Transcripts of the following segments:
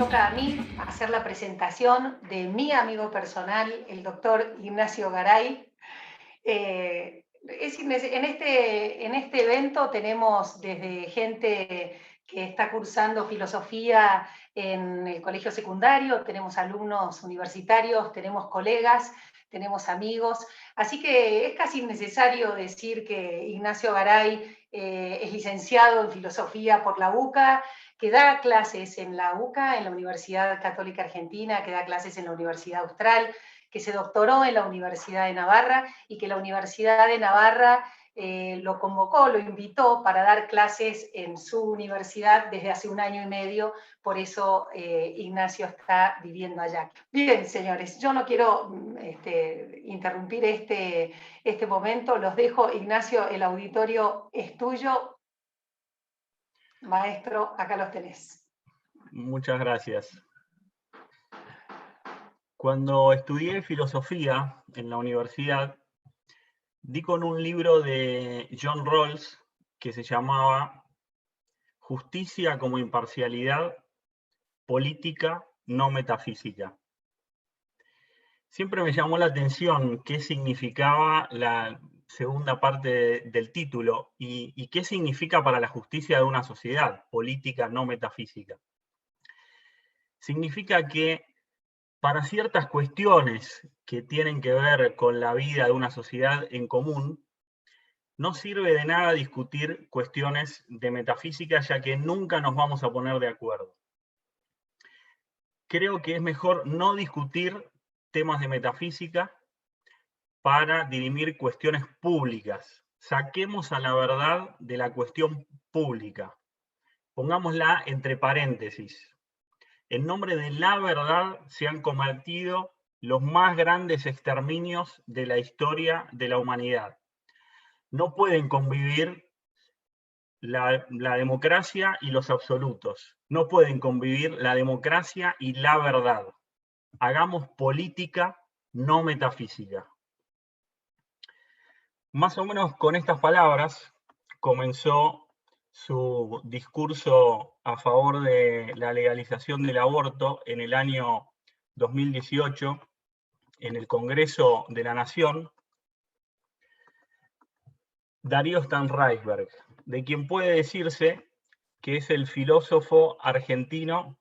toca a mí hacer la presentación de mi amigo personal, el doctor Ignacio Garay. En este evento tenemos desde gente que está cursando filosofía en el colegio secundario, tenemos alumnos universitarios, tenemos colegas, tenemos amigos, así que es casi innecesario decir que Ignacio Garay es licenciado en filosofía por la UCA, que da clases en la UCA, en la Universidad Católica Argentina, que da clases en la Universidad Austral, que se doctoró en la Universidad de Navarra y que la Universidad de Navarra lo convocó, lo invitó para dar clases en su universidad desde hace 1 año y medio, por eso Ignacio está viviendo allá. Bien, señores, yo no quiero interrumpir este momento, los dejo. Ignacio, el auditorio es tuyo. Maestro, acá los tenés. Muchas gracias. Cuando estudié filosofía en la universidad, di con un libro de John Rawls que se llamaba Justicia como imparcialidad, política no metafísica. Siempre me llamó la atención qué significaba la segunda parte del título y qué significa para la justicia de una sociedad, política no metafísica. Significa que para ciertas cuestiones que tienen que ver con la vida de una sociedad en común, no sirve de nada discutir cuestiones de metafísica, ya que nunca nos vamos a poner de acuerdo. Creo que es mejor no discutir temas de metafísica para dirimir cuestiones públicas. Saquemos a la verdad de la cuestión pública. Pongámosla entre paréntesis. En nombre de la verdad se han cometido los más grandes exterminios de la historia de la humanidad. No pueden convivir la democracia y los absolutos. No pueden convivir la democracia y la verdad. Hagamos política, no metafísica. Más o menos con estas palabras comenzó su discurso a favor de la legalización del aborto en el año 2018 en el Congreso de la Nación, Darío Stanraichberg, de quien puede decirse que es el filósofo argentino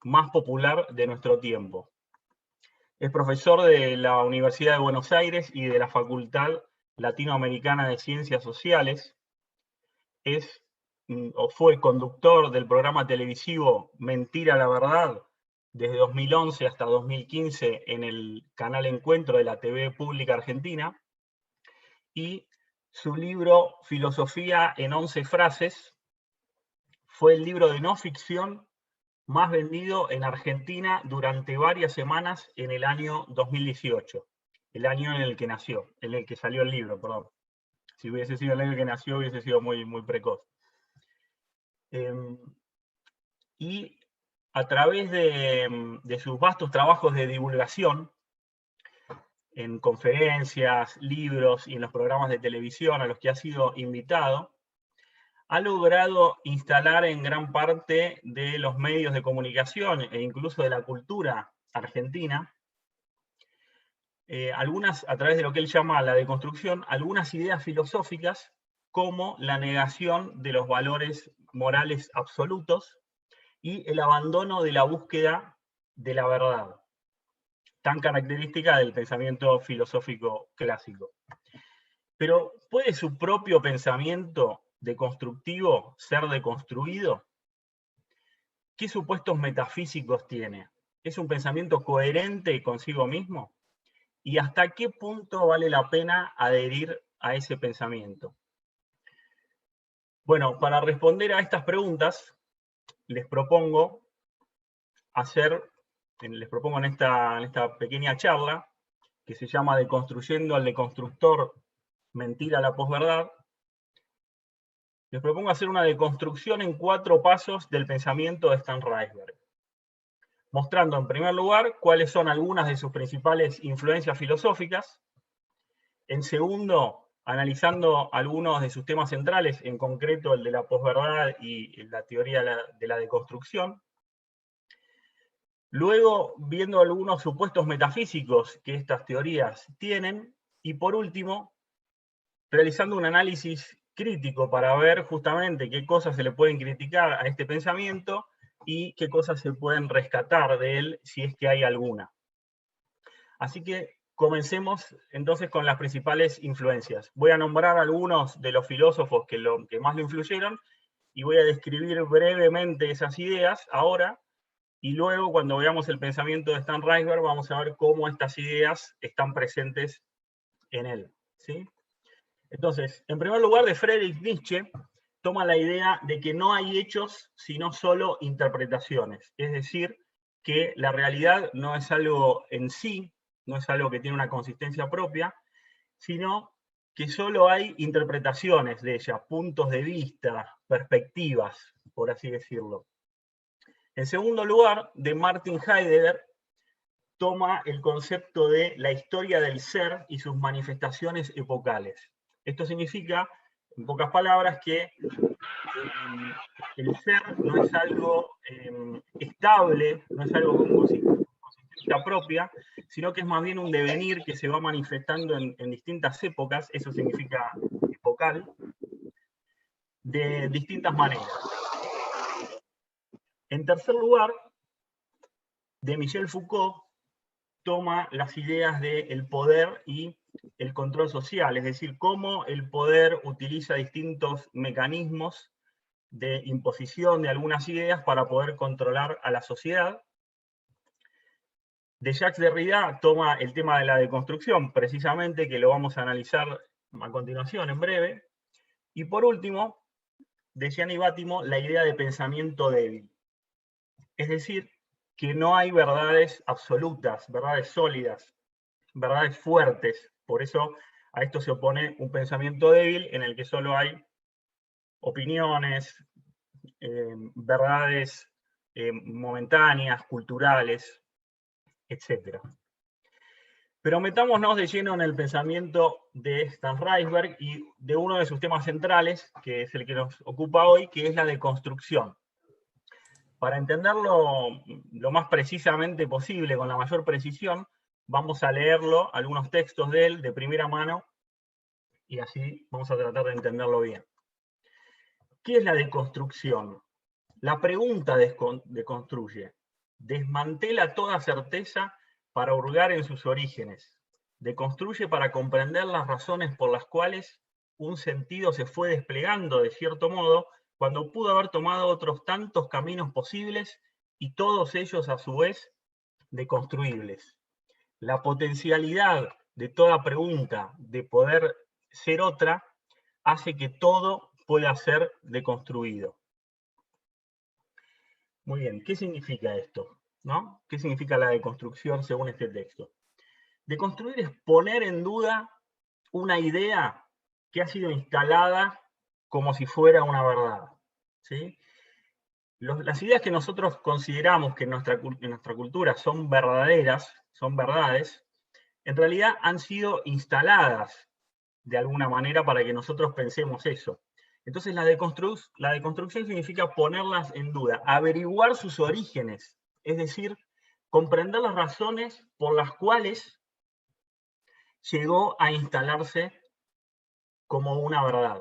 más popular de nuestro tiempo. Es profesor de la Universidad de Buenos Aires y de la Facultad Latinoamericana de Ciencias Sociales. Es o fue conductor del programa televisivo Mentira la Verdad desde 2011 hasta 2015 en el canal Encuentro de la TV Pública Argentina, y su libro Filosofía en 11 frases fue el libro de no ficción más vendido en Argentina durante varias semanas en el año 2018, el año en el que nació, en el que salió el libro, perdón. Si hubiese sido el año que nació, hubiese sido muy, muy precoz. Y a través de sus vastos trabajos de divulgación, en conferencias, libros y en los programas de televisión a los que ha sido invitado, ha logrado instalar en gran parte de los medios de comunicación e incluso de la cultura argentina, algunas, a través de lo que él llama la deconstrucción, algunas ideas filosóficas como la negación de los valores morales absolutos y el abandono de la búsqueda de la verdad, tan característica del pensamiento filosófico clásico. Pero ¿puede su propio pensamiento deconstructivo ser deconstruido? ¿Qué supuestos metafísicos tiene? ¿Es un pensamiento coherente consigo mismo? ¿Y hasta qué punto vale la pena adherir a ese pensamiento? Bueno, para responder a estas preguntas, les propongo en esta pequeña charla, que se llama Deconstruyendo al deconstructor, mentira a la posverdad, les propongo hacer una deconstrucción en 4 pasos del pensamiento de Stanraichberg, mostrando en primer lugar cuáles son algunas de sus principales influencias filosóficas, en segundo, analizando algunos de sus temas centrales, en concreto el de la posverdad y la teoría de la deconstrucción, Luego, viendo algunos supuestos metafísicos que estas teorías tienen, y por último, realizando un análisis crítico para ver justamente qué cosas se le pueden criticar a este pensamiento y qué cosas se pueden rescatar de él, si es que hay alguna. Así que comencemos entonces con las principales influencias. Voy a nombrar algunos de los filósofos que más lo influyeron y voy a describir brevemente esas ideas ahora, y luego cuando veamos el pensamiento de Stan Reisberg vamos a ver cómo estas ideas están presentes en él, ¿sí? Entonces, en primer lugar, de Friedrich Nietzsche toma la idea de que no hay hechos sino solo interpretaciones, es decir, que la realidad no es algo en sí, no es algo que tiene una consistencia propia, sino que solo hay interpretaciones de ella, puntos de vista, perspectivas, por así decirlo. En segundo lugar, de Martin Heidegger, toma el concepto de la historia del ser y sus manifestaciones epocales. Esto significa, en pocas palabras, que el ser no es algo estable, no es algo con consistencia propia, sino que es más bien un devenir que se va manifestando en distintas épocas, eso significa epocal, de distintas maneras. En tercer lugar, de Michel Foucault, toma las ideas del poder y el control social, es decir, cómo el poder utiliza distintos mecanismos de imposición de algunas ideas para poder controlar a la sociedad. De Jacques Derrida toma el tema de la deconstrucción, precisamente, que lo vamos a analizar a continuación, en breve. Y por último, de Gianni Bátimo, la idea de pensamiento débil. Es decir, que no hay verdades absolutas, verdades sólidas, verdades fuertes. Por eso a esto se opone un pensamiento débil en el que solo hay opiniones, verdades momentáneas, culturales, etc. Pero metámonos de lleno en el pensamiento de Stan Reisberg y de uno de sus temas centrales, que es el que nos ocupa hoy, que es la deconstrucción. Para entenderlo lo más precisamente posible, con la mayor precisión, vamos a leerlo, algunos textos de él, de primera mano, y así vamos a tratar de entenderlo bien. ¿Qué es la deconstrucción? La pregunta deconstruye, desmantela toda certeza para hurgar en sus orígenes, deconstruye para comprender las razones por las cuales un sentido se fue desplegando de cierto modo cuando pudo haber tomado otros tantos caminos posibles y todos ellos a su vez deconstruibles. La potencialidad de toda pregunta de poder ser otra hace que todo pueda ser deconstruido. Muy bien, ¿qué significa esto? ¿No? ¿Qué significa la deconstrucción según este texto? Deconstruir es poner en duda una idea que ha sido instalada como si fuera una verdad, ¿sí? Las ideas que nosotros consideramos que en nuestra cultura son verdaderas, son verdades, en realidad han sido instaladas de alguna manera para que nosotros pensemos eso. Entonces la deconstrucción significa ponerlas en duda, averiguar sus orígenes, es decir, comprender las razones por las cuales llegó a instalarse como una verdad,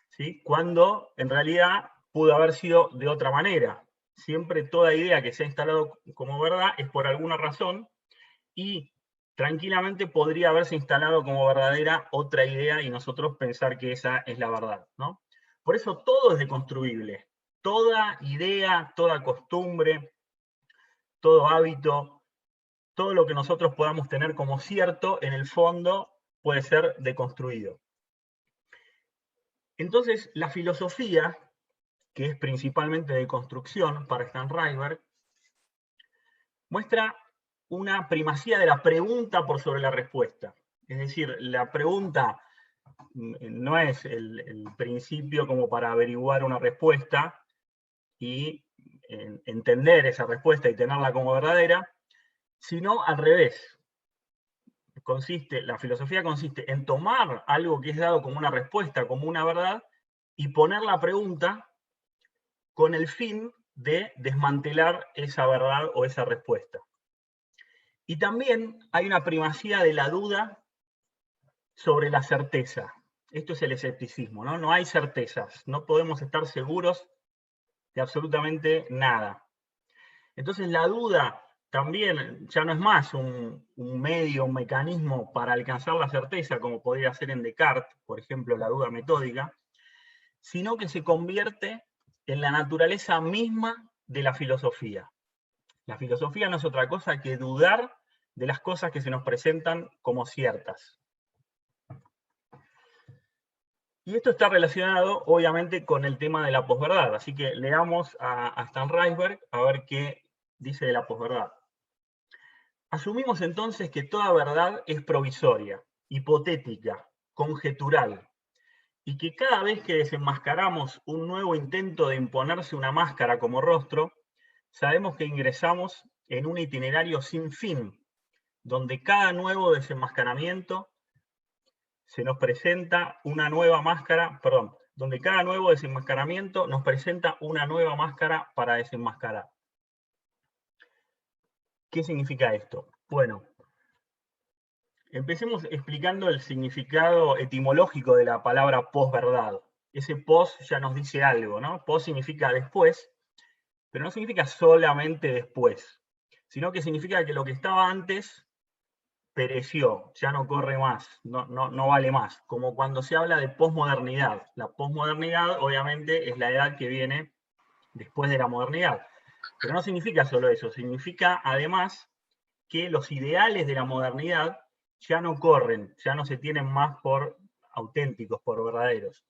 ¿sí? Cuando en realidad pudo haber sido de otra manera. Siempre toda idea que se ha instalado como verdad es por alguna razón, y tranquilamente podría haberse instalado como verdadera otra idea y nosotros pensar que esa es la verdad, ¿no? Por eso todo es deconstruible. Toda idea, toda costumbre, todo hábito, todo lo que nosotros podamos tener como cierto, en el fondo puede ser deconstruido. Entonces, la filosofía, que es principalmente de construcción para Stan Reisberg, muestra una primacía de la pregunta por sobre la respuesta. Es decir, la pregunta no es el principio como para averiguar una respuesta y entender esa respuesta y tenerla como verdadera, sino al revés. La filosofía consiste en tomar algo que es dado como una respuesta, como una verdad, y poner la pregunta con el fin de desmantelar esa verdad o esa respuesta. Y también hay una primacía de la duda sobre la certeza. Esto es el escepticismo, ¿no? No hay certezas, no podemos estar seguros de absolutamente nada. Entonces la duda también ya no es más un medio, un mecanismo para alcanzar la certeza, como podría ser en Descartes, por ejemplo, la duda metódica, sino que se convierte en la naturaleza misma de la filosofía. La filosofía no es otra cosa que dudar de las cosas que se nos presentan como ciertas. Y esto está relacionado, obviamente, con el tema de la posverdad. Así que leamos a Stan Reisberg a ver qué dice de la posverdad. Asumimos entonces que toda verdad es provisoria, hipotética, conjetural, y que cada vez que desenmascaramos un nuevo intento de imponerse una máscara como rostro, sabemos que ingresamos en un itinerario sin fin, donde cada nuevo desenmascaramiento se nos presenta una nueva máscara, perdón, donde cada nuevo desenmascaramiento nos presenta una nueva máscara para desenmascarar. ¿Qué significa esto? Bueno, empecemos explicando el significado etimológico de la palabra posverdad. Ese pos ya nos dice algo, ¿no? Pos significa después, pero no significa solamente después, sino que significa que lo que estaba antes pereció, ya no corre más, no vale más. Como cuando se habla de posmodernidad. La posmodernidad, obviamente, es la edad que viene después de la modernidad. Pero no significa solo eso, significa además que los ideales de la modernidad ya no corren, ya no se tienen más por auténticos, por verdaderos.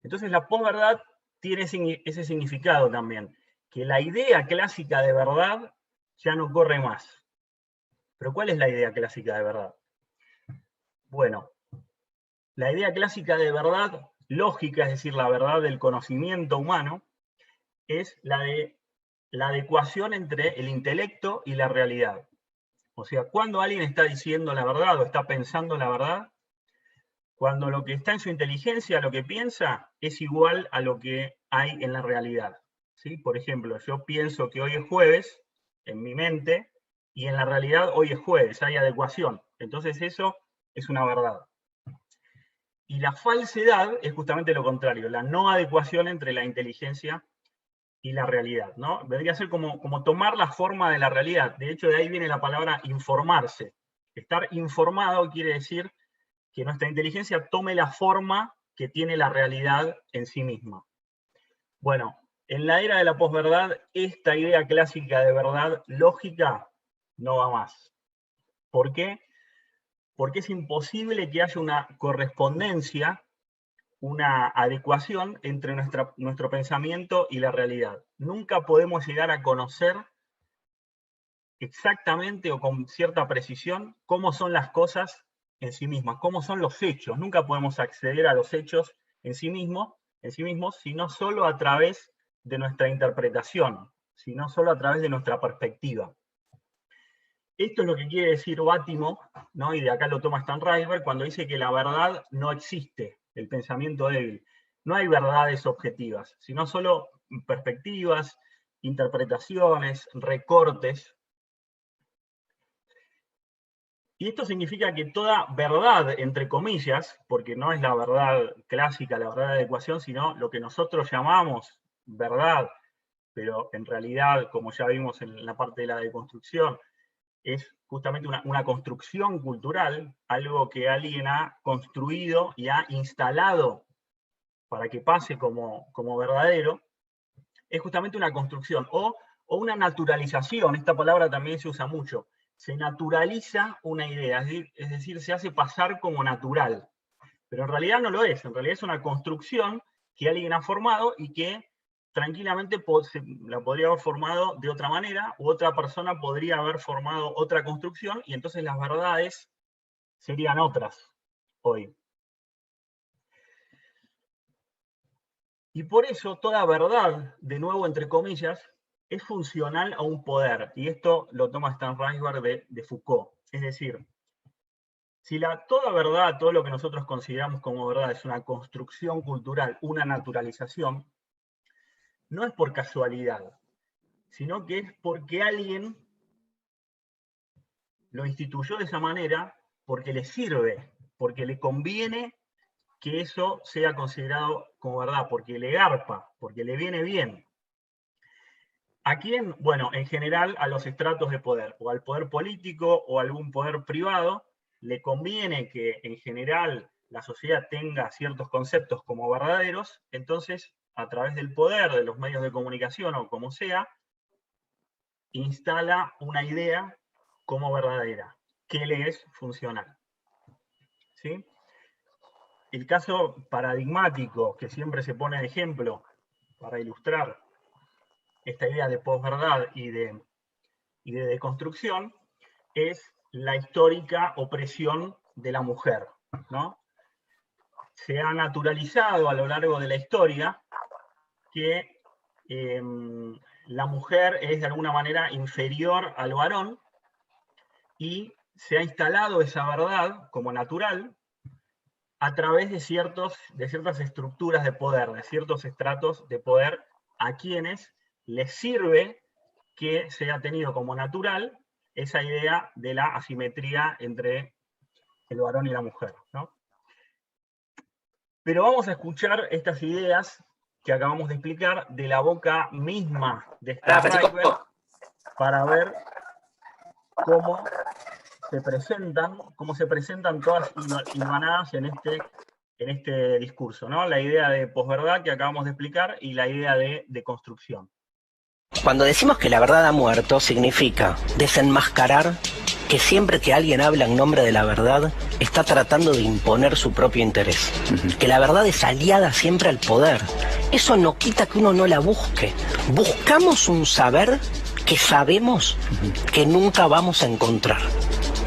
Entonces la posverdad tiene ese significado también, que la idea clásica de verdad ya no corre más. Pero ¿cuál es la idea clásica de verdad? Bueno, la idea clásica de verdad lógica, es decir, la verdad del conocimiento humano, es la de la adecuación entre el intelecto y la realidad. O sea, cuando alguien está diciendo la verdad o está pensando la verdad, cuando lo que está en su inteligencia, lo que piensa, es igual a lo que hay en la realidad. ¿Sí? Por ejemplo, yo pienso que hoy es jueves, en mi mente, y en la realidad hoy es jueves, hay adecuación. Entonces eso es una verdad. Y la falsedad es justamente lo contrario, la no adecuación entre la inteligencia y la realidad, ¿no? Vendría a ser como tomar la forma de la realidad. De hecho, de ahí viene la palabra informarse. Estar informado quiere decir que nuestra inteligencia tome la forma que tiene la realidad en sí misma. Bueno, en la era de la posverdad, esta idea clásica de verdad lógica no va más. ¿Por qué? Porque es imposible que haya una correspondencia, una adecuación entre nuestro pensamiento y la realidad. Nunca podemos llegar a conocer exactamente o con cierta precisión cómo son las cosas en sí mismas, cómo son los hechos. Nunca podemos acceder a los hechos en sí mismos, sino solo a través de nuestra interpretación, sino solo a través de nuestra perspectiva. Esto es lo que quiere decir Bátimo, ¿no? Y de acá lo toma Stan Reisberg, cuando dice que la verdad no existe, el pensamiento débil. No hay verdades objetivas, sino solo perspectivas, interpretaciones, recortes. Y esto significa que toda verdad, entre comillas, porque no es la verdad clásica, la verdad de adecuación, sino lo que nosotros llamamos verdad, pero en realidad, como ya vimos en la parte de la deconstrucción, es justamente una construcción cultural, algo que alguien ha construido y ha instalado para que pase como verdadero, es justamente una construcción o una naturalización. Esta palabra también se usa mucho. Se naturaliza una idea, es decir, se hace pasar como natural. Pero en realidad no lo es, en realidad es una construcción que alguien ha formado y que tranquilamente la podría haber formado de otra manera, u otra persona podría haber formado otra construcción, y entonces las verdades serían otras hoy. Y por eso toda verdad, de nuevo entre comillas, es funcional a un poder. Y esto lo toma Stan Reisberg de Foucault. Es decir, si toda verdad, todo lo que nosotros consideramos como verdad es una construcción cultural, una naturalización, no es por casualidad, sino que es porque alguien lo instituyó de esa manera, porque le sirve, porque le conviene que eso sea considerado como verdad, porque le garpa, porque le viene bien. ¿A quién? Bueno, en general a los estratos de poder, o al poder político o a algún poder privado, le conviene que en general la sociedad tenga ciertos conceptos como verdaderos, entonces a través del poder, de los medios de comunicación o como sea, instala una idea como verdadera, que le es funcional. ¿Sí? El caso paradigmático que siempre se pone de ejemplo para ilustrar esta idea de posverdad y de deconstrucción es la histórica opresión de la mujer, ¿no? Se ha naturalizado a lo largo de la historia que la mujer es de alguna manera inferior al varón y se ha instalado esa verdad como natural a través de ciertas estructuras de poder, de ciertos estratos de poder a quienes les sirve que se ha tenido como natural esa idea de la asimetría entre el varón y la mujer, ¿no? Pero vamos a escuchar estas ideas que acabamos de explicar de la boca misma de Sternreitberg para ver cómo se presentan todas hilvanadas en este discurso, ¿no? La idea de posverdad que acabamos de explicar y la idea de deconstrucción. Cuando decimos que la verdad ha muerto, significa desenmascarar que siempre que alguien habla en nombre de la verdad, está tratando de imponer su propio interés. Que la verdad es aliada siempre al poder. Eso no quita que uno no la busque. Buscamos un saber que sabemos que nunca vamos a encontrar.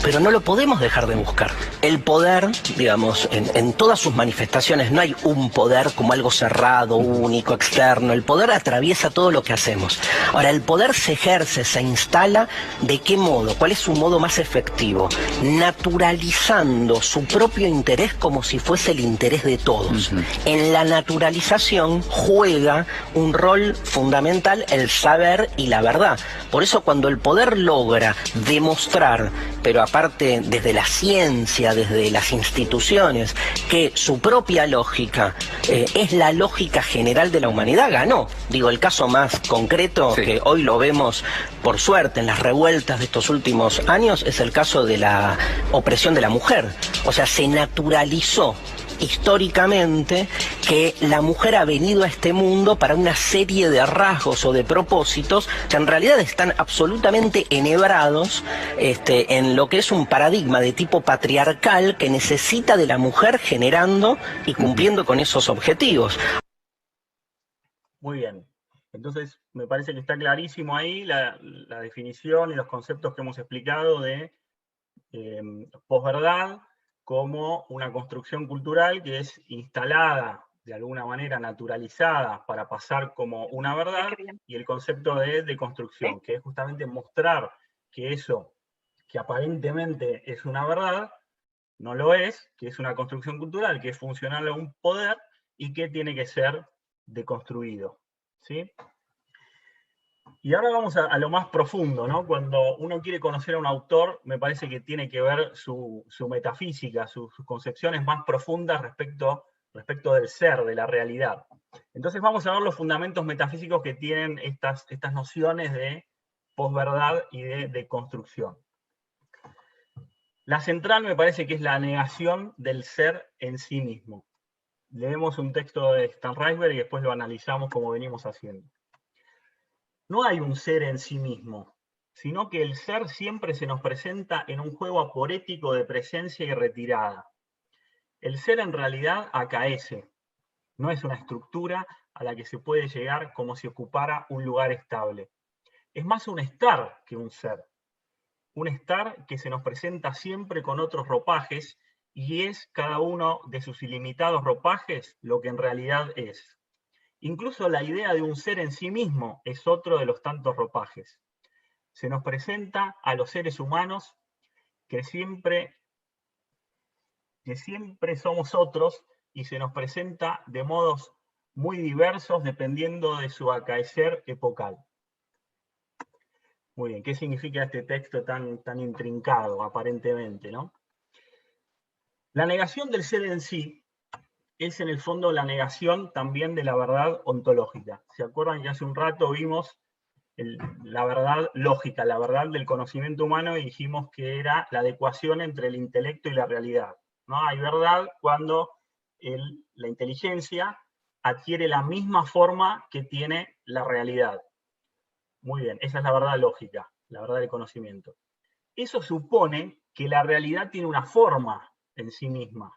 Pero no lo podemos dejar de buscar. El poder, digamos, en todas sus manifestaciones, no hay un poder como algo cerrado, único, externo. El poder atraviesa todo lo que hacemos. Ahora, el poder se ejerce, se instala, ¿de qué modo? ¿Cuál es su modo más efectivo? Naturalizando su propio interés como si fuese el interés de todos. En la naturalización juega un rol fundamental el saber y la verdad. Por eso cuando el poder logra demostrar, pero aparte desde la ciencia, desde las instituciones, que su propia lógica es la lógica general de la humanidad, ganó. Digo, el caso más concreto, sí, que hoy lo vemos, por suerte, en las revueltas de estos últimos años, es el caso de la opresión de la mujer. O sea, se naturalizó históricamente que la mujer ha venido a este mundo para una serie de rasgos o de propósitos que en realidad están absolutamente enhebrados en lo que es un paradigma de tipo patriarcal que necesita de la mujer generando y cumpliendo con esos objetivos. Muy bien. Entonces, me parece que está clarísimo ahí la definición y los conceptos que hemos explicado de posverdad como una construcción cultural que es instalada, de alguna manera naturalizada, para pasar como una verdad, y el concepto de deconstrucción, que es justamente mostrar que eso que aparentemente es una verdad, no lo es, que es una construcción cultural, que es funcional a un poder y que tiene que ser deconstruido, ¿sí? Y ahora vamos a lo más profundo, ¿no? Cuando uno quiere conocer a un autor, me parece que tiene que ver su metafísica, sus concepciones más profundas respecto del ser, de la realidad. Entonces vamos a ver los fundamentos metafísicos que tienen estas nociones de posverdad y de deconstrucción. La central me parece que es la negación del ser en sí mismo. Leemos un texto de Sternreitberg y después lo analizamos como venimos haciendo. No hay un ser en sí mismo, sino que el ser siempre se nos presenta en un juego aporético de presencia y retirada. El ser en realidad acaece, no es una estructura a la que se puede llegar como si ocupara un lugar estable. Es más un estar que un ser. Un estar que se nos presenta siempre con otros ropajes y es cada uno de sus ilimitados ropajes lo que en realidad es. Incluso la idea de un ser en sí mismo es otro de los tantos ropajes. Se nos presenta a los seres humanos que siempre somos otros y se nos presenta de modos muy diversos dependiendo de su acaecer epocal. Muy bien, ¿qué significa este texto tan intrincado, aparentemente, ¿no? La negación del ser en sí es en el fondo la negación también de la verdad ontológica. ¿Se acuerdan que hace un rato vimos la verdad lógica, la verdad del conocimiento humano, y dijimos que era la adecuación entre el intelecto y la realidad, ¿no? Hay verdad cuando la inteligencia adquiere la misma forma que tiene la realidad. Muy bien, esa es la verdad lógica, la verdad del conocimiento. Eso supone que la realidad tiene una forma en sí misma,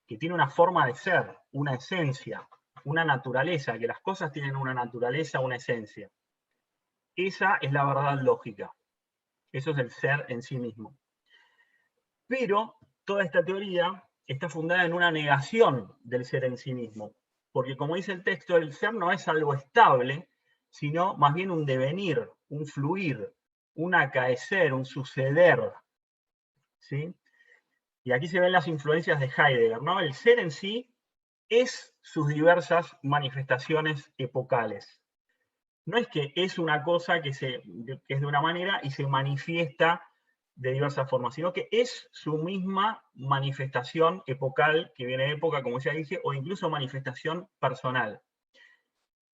que tiene una forma de ser, una esencia, una naturaleza, que las cosas tienen una naturaleza, una esencia. Esa es la verdad lógica. Eso es el ser en sí mismo. Pero toda esta teoría está fundada en una negación del ser en sí mismo. Porque como dice el texto, el ser no es algo estable, sino más bien un devenir, un fluir, un acaecer, un suceder. ¿Sí? Y aquí se ven las influencias de Heidegger, ¿no? El ser en sí es sus diversas manifestaciones epocales. No es que es una cosa que es de una manera y se manifiesta de diversas formas, sino que es su misma manifestación epocal, que viene de época, como ya dije, o incluso manifestación personal.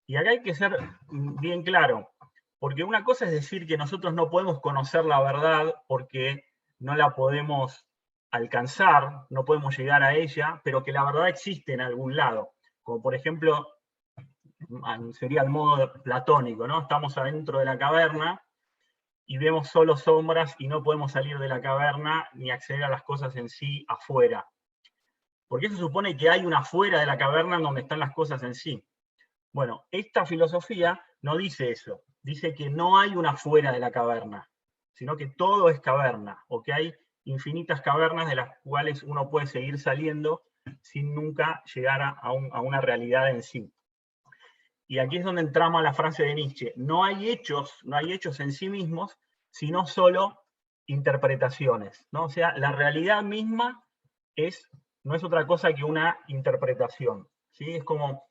Y acá hay que ser bien claro, porque una cosa es decir que nosotros no podemos conocer la verdad porque no la podemos alcanzar, no podemos llegar a ella, pero que la verdad existe en algún lado. Como por ejemplo, sería el modo platónico, ¿no? Estamos adentro de la caverna y vemos solo sombras y no podemos salir de la caverna ni acceder a las cosas en sí afuera. Porque eso supone que hay una afuera de la caverna donde están las cosas en sí. Bueno, esta filosofía no dice eso. Dice que no hay una afuera de la caverna, sino que todo es caverna, o que hay infinitas cavernas de las cuales uno puede seguir saliendo sin nunca llegar a una realidad en sí. Y aquí es donde entramos a la frase de Nietzsche: no hay hechos en sí mismos, sino solo interpretaciones, ¿no? O sea, la realidad misma no es otra cosa que una interpretación, ¿sí? Es como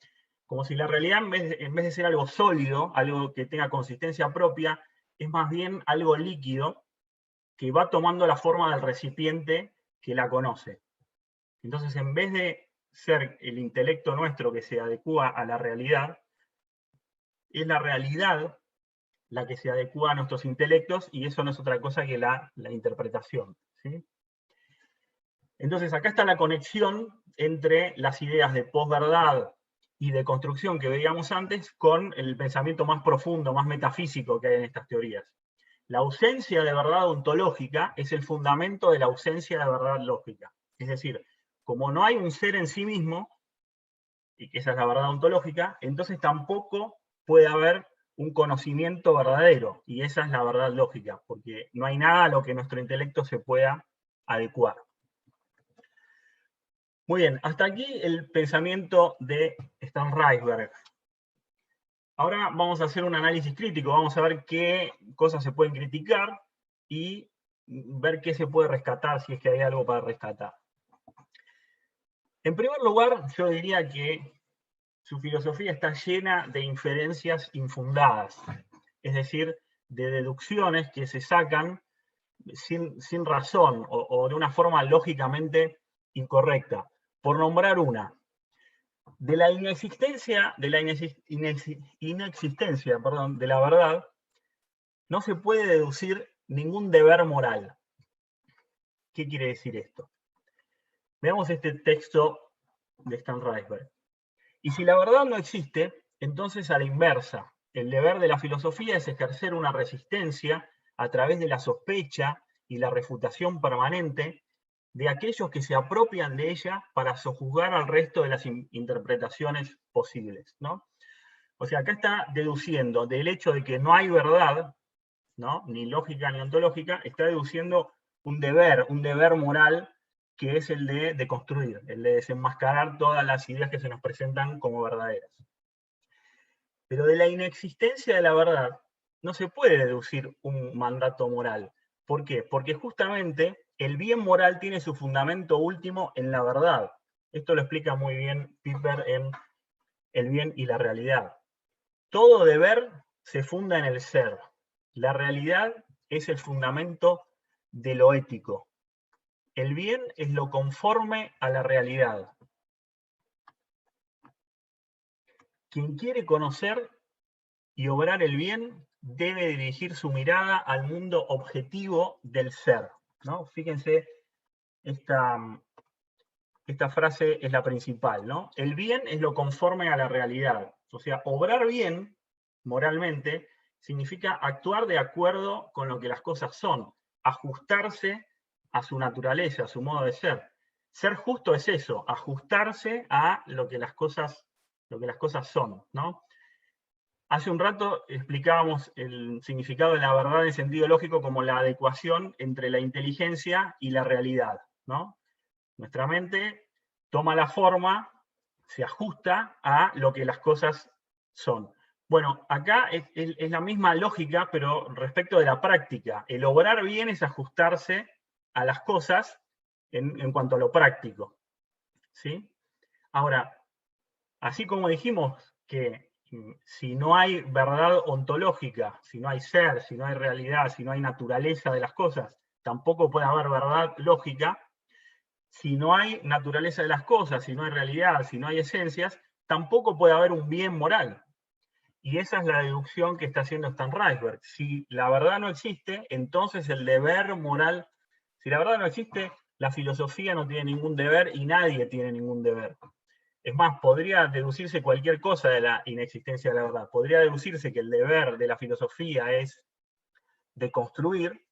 si la realidad, en vez de ser algo sólido, algo que tenga consistencia propia, es más bien algo líquido que va tomando la forma del recipiente que la conoce. Entonces, en vez de ser el intelecto nuestro que se adecua a la realidad, es la realidad la que se adecua a nuestros intelectos, y eso no es otra cosa que la interpretación, ¿sí? Entonces acá está la conexión entre las ideas de posverdad y de construcción que veíamos antes con el pensamiento más profundo, más metafísico que hay en estas teorías. La ausencia de verdad ontológica es el fundamento de la ausencia de verdad lógica. Es decir, como no hay un ser en sí mismo, y que esa es la verdad ontológica, entonces tampoco puede haber un conocimiento verdadero, y esa es la verdad lógica, porque no hay nada a lo que nuestro intelecto se pueda adecuar. Muy bien, hasta aquí el pensamiento de Stan Reisberg. Ahora vamos a hacer un análisis crítico, vamos a ver qué cosas se pueden criticar y ver qué se puede rescatar, si es que hay algo para rescatar. En primer lugar, yo diría que su filosofía está llena de inferencias infundadas, es decir, de deducciones que se sacan sin razón o de una forma lógicamente incorrecta. Por nombrar una, de la inexistencia de la verdad, no se puede deducir ningún deber moral. ¿Qué quiere decir esto? Veamos este texto de Stan Reisberg. Y si la verdad no existe, entonces a la inversa, el deber de la filosofía es ejercer una resistencia a través de la sospecha y la refutación permanente de aquellos que se apropian de ella para sojuzgar al resto de las interpretaciones posibles, ¿no? O sea, acá está deduciendo del hecho de que no hay verdad, ¿no?, ni lógica ni ontológica, está deduciendo un deber moral, que es el de construir, el de desenmascarar todas las ideas que se nos presentan como verdaderas. Pero de la inexistencia de la verdad no se puede deducir un mandato moral. ¿Por qué? Porque justamente el bien moral tiene su fundamento último en la verdad. Esto lo explica muy bien Piper en El bien y la realidad. Todo deber se funda en el ser, La realidad es el fundamento de lo ético. El bien es lo conforme a la realidad. Quien quiere conocer y obrar el bien debe dirigir su mirada al mundo objetivo del ser, ¿no? Fíjense, esta frase es la principal, ¿no? El bien es lo conforme a la realidad. O sea, obrar bien, moralmente, significa actuar de acuerdo con lo que las cosas son, ajustarse a su naturaleza, a su modo de ser. Ser justo es eso, ajustarse a lo que las cosas son, ¿no? Hace un rato explicábamos el significado de la verdad en sentido lógico como la adecuación entre la inteligencia y la realidad, ¿no? Nuestra mente toma la forma, se ajusta a lo que las cosas son. Bueno, acá es la misma lógica, pero respecto de la práctica. El obrar bien es ajustarse a las cosas en cuanto a lo práctico, ¿sí? Ahora, así como dijimos que si no hay verdad ontológica, si no hay ser, si no hay realidad, si no hay naturaleza de las cosas, tampoco puede haber verdad lógica. Si no hay naturaleza de las cosas, si no hay realidad, si no hay esencias, tampoco puede haber un bien moral. Y esa es la deducción que está haciendo Stan Reisberg. Si la verdad no existe, entonces el deber moral, si la verdad no existe, la filosofía no tiene ningún deber y nadie tiene ningún deber. Es más, podría deducirse cualquier cosa de la inexistencia de la verdad. Podría deducirse que el deber de la filosofía es deconstruir,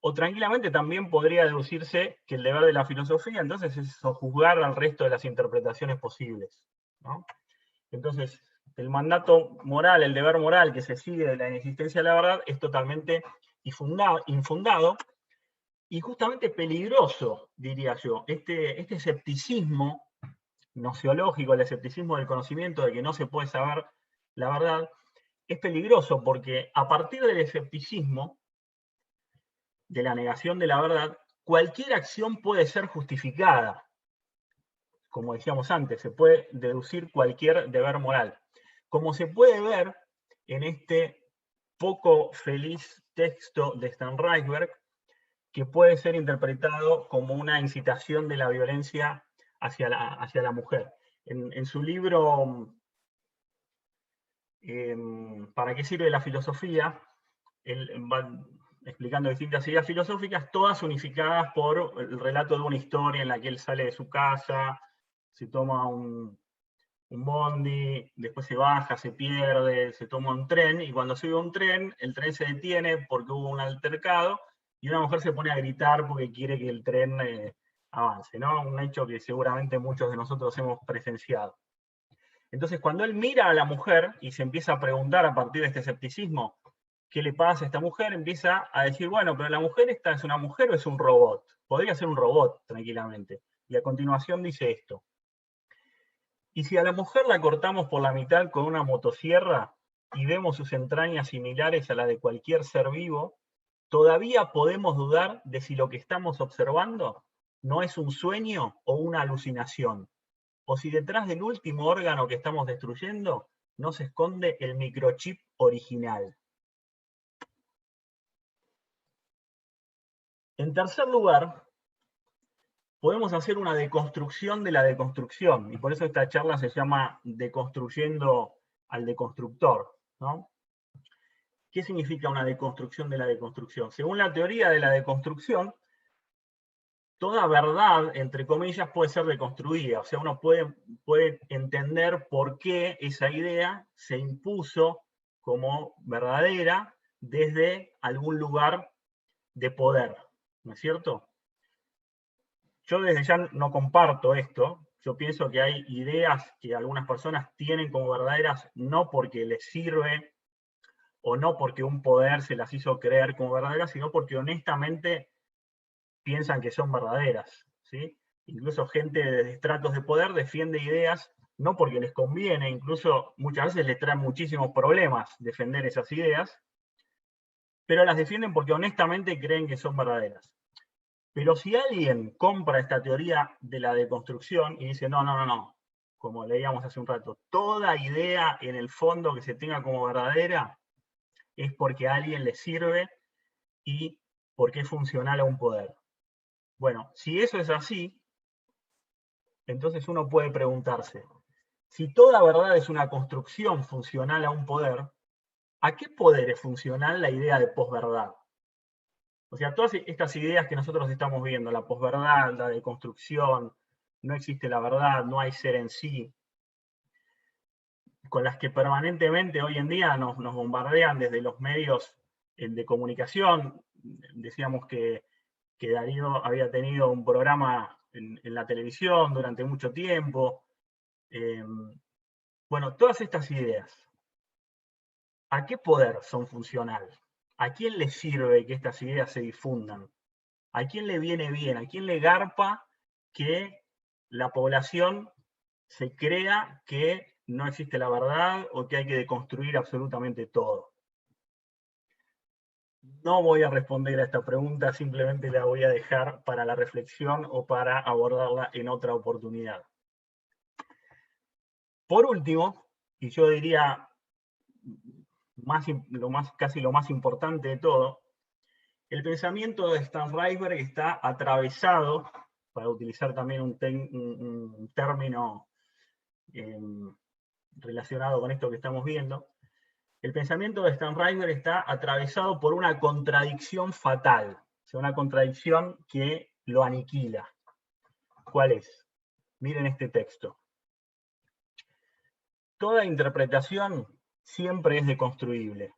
o tranquilamente también podría deducirse que el deber de la filosofía entonces es sojuzgar al resto de las interpretaciones posibles, ¿no? Entonces, el mandato moral, el deber moral que se sigue de la inexistencia de la verdad es totalmente infundado y justamente peligroso, diría yo. Este escepticismo gnoseológico, el escepticismo del conocimiento de que no se puede saber la verdad, es peligroso porque a partir del escepticismo, de la negación de la verdad, cualquier acción puede ser justificada. Como decíamos antes, se puede deducir cualquier deber moral. Como se puede ver en este poco feliz texto de Stan Reisberg, que puede ser interpretado como una incitación de la violencia hacia la mujer. En su libro ¿Para qué sirve la filosofía?, él va explicando distintas ideas filosóficas, todas unificadas por el relato de una historia en la que él sale de su casa, se toma un bondi, después se baja, se pierde, se toma un tren, y cuando sube un tren, el tren se detiene porque hubo un altercado, y una mujer se pone a gritar porque quiere que el tren avance, ¿no? Un hecho que seguramente muchos de nosotros hemos presenciado. Entonces, cuando él mira a la mujer y se empieza a preguntar a partir de este escepticismo, ¿qué le pasa a esta mujer? Empieza a decir, bueno, pero la mujer esta es una mujer o es un robot. Podría ser un robot, tranquilamente. Y a continuación dice esto. Y si a la mujer la cortamos por la mitad con una motosierra y vemos sus entrañas similares a las de cualquier ser vivo, ¿todavía podemos dudar de si lo que estamos observando no es un sueño o una alucinación? O si detrás del último órgano que estamos destruyendo no se esconde el microchip original. En tercer lugar, podemos hacer una deconstrucción de la deconstrucción, y por eso esta charla se llama Deconstruyendo al Deconstructor, ¿no? ¿Qué significa una deconstrucción de la deconstrucción? Según la teoría de la deconstrucción, toda verdad, entre comillas, puede ser deconstruida. O sea, uno puede entender por qué esa idea se impuso como verdadera desde algún lugar de poder, ¿no es cierto? Yo desde ya no comparto esto. Yo pienso que hay ideas que algunas personas tienen como verdaderas no porque les sirve o no porque un poder se las hizo creer como verdaderas, sino porque honestamente piensan que son verdaderas, ¿sí? Incluso gente de estratos de poder defiende ideas no porque les conviene, incluso muchas veces les trae muchísimos problemas defender esas ideas, pero las defienden porque honestamente creen que son verdaderas. Pero si alguien compra esta teoría de la deconstrucción y dice, no, como leíamos hace un rato, toda idea en el fondo que se tenga como verdadera es porque a alguien le sirve y porque es funcional a un poder. Bueno, si eso es así, entonces uno puede preguntarse, si toda verdad es una construcción funcional a un poder, ¿a qué poder es funcional la idea de posverdad? O sea, todas estas ideas que nosotros estamos viendo, la posverdad, la deconstrucción, no existe la verdad, no hay ser en sí, con las que permanentemente hoy en día nos bombardean desde los medios de comunicación. Decíamos que Darío había tenido un programa en la televisión durante mucho tiempo. Bueno, todas estas ideas, ¿a qué poder son funcionales? ¿A quién le sirve que estas ideas se difundan? ¿A quién le viene bien? ¿A quién le garpa que la población se crea que no existe la verdad o que hay que deconstruir absolutamente todo? No voy a responder a esta pregunta, simplemente la voy a dejar para la reflexión o para abordarla en otra oportunidad. Por último, y yo diría casi lo más importante de todo, el pensamiento de Stan Reisberg está atravesado, para utilizar también un término relacionado con esto que estamos viendo, el pensamiento de Stan Reisberg está atravesado por una contradicción fatal, o sea, una contradicción que lo aniquila. ¿Cuál es? Miren este texto. Toda interpretación siempre es deconstruible.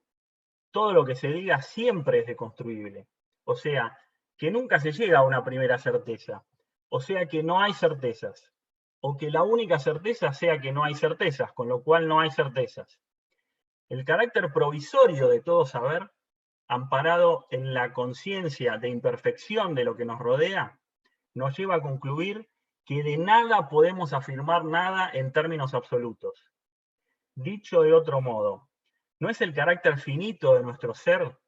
Todo lo que se diga siempre es deconstruible. O sea, que nunca se llega a una primera certeza. O sea, que no hay certezas. O que la única certeza sea que no hay certezas, con lo cual no hay certezas. El carácter provisorio de todo saber, amparado en la conciencia de imperfección de lo que nos rodea, nos lleva a concluir que de nada podemos afirmar nada en términos absolutos. Dicho de otro modo, ¿no es el carácter finito de nuestro ser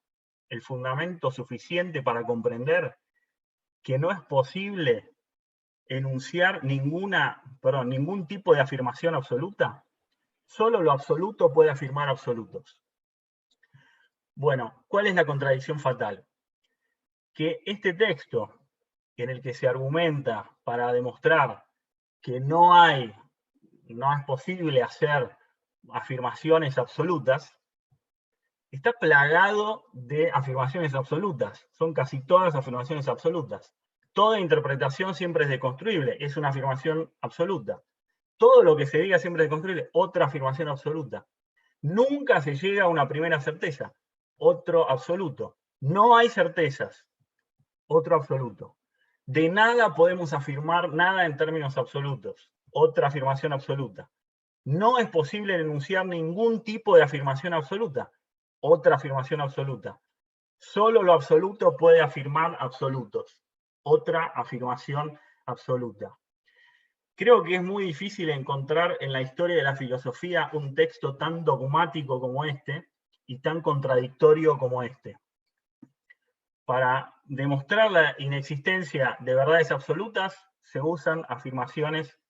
el fundamento suficiente para comprender que no es posible enunciar ningún tipo de afirmación absoluta? Solo lo absoluto puede afirmar absolutos. Bueno, ¿cuál es la contradicción fatal? Que este texto, en el que se argumenta para demostrar que no es posible hacer afirmaciones absolutas, está plagado de afirmaciones absolutas. Son casi todas afirmaciones absolutas. Toda interpretación siempre es deconstruible, es una afirmación absoluta. Todo lo que se diga siempre es deconstruible, otra afirmación absoluta. Nunca se llega a una primera certeza, otro absoluto. No hay certezas, otro absoluto. De nada podemos afirmar nada en términos absolutos, otra afirmación absoluta. No es posible enunciar ningún tipo de afirmación absoluta, otra afirmación absoluta. Solo lo absoluto puede afirmar absolutos, otra afirmación absoluta. Creo que es muy difícil encontrar en la historia de la filosofía un texto tan dogmático como este y tan contradictorio como este. Para demostrar la inexistencia de verdades absolutas se usan afirmaciones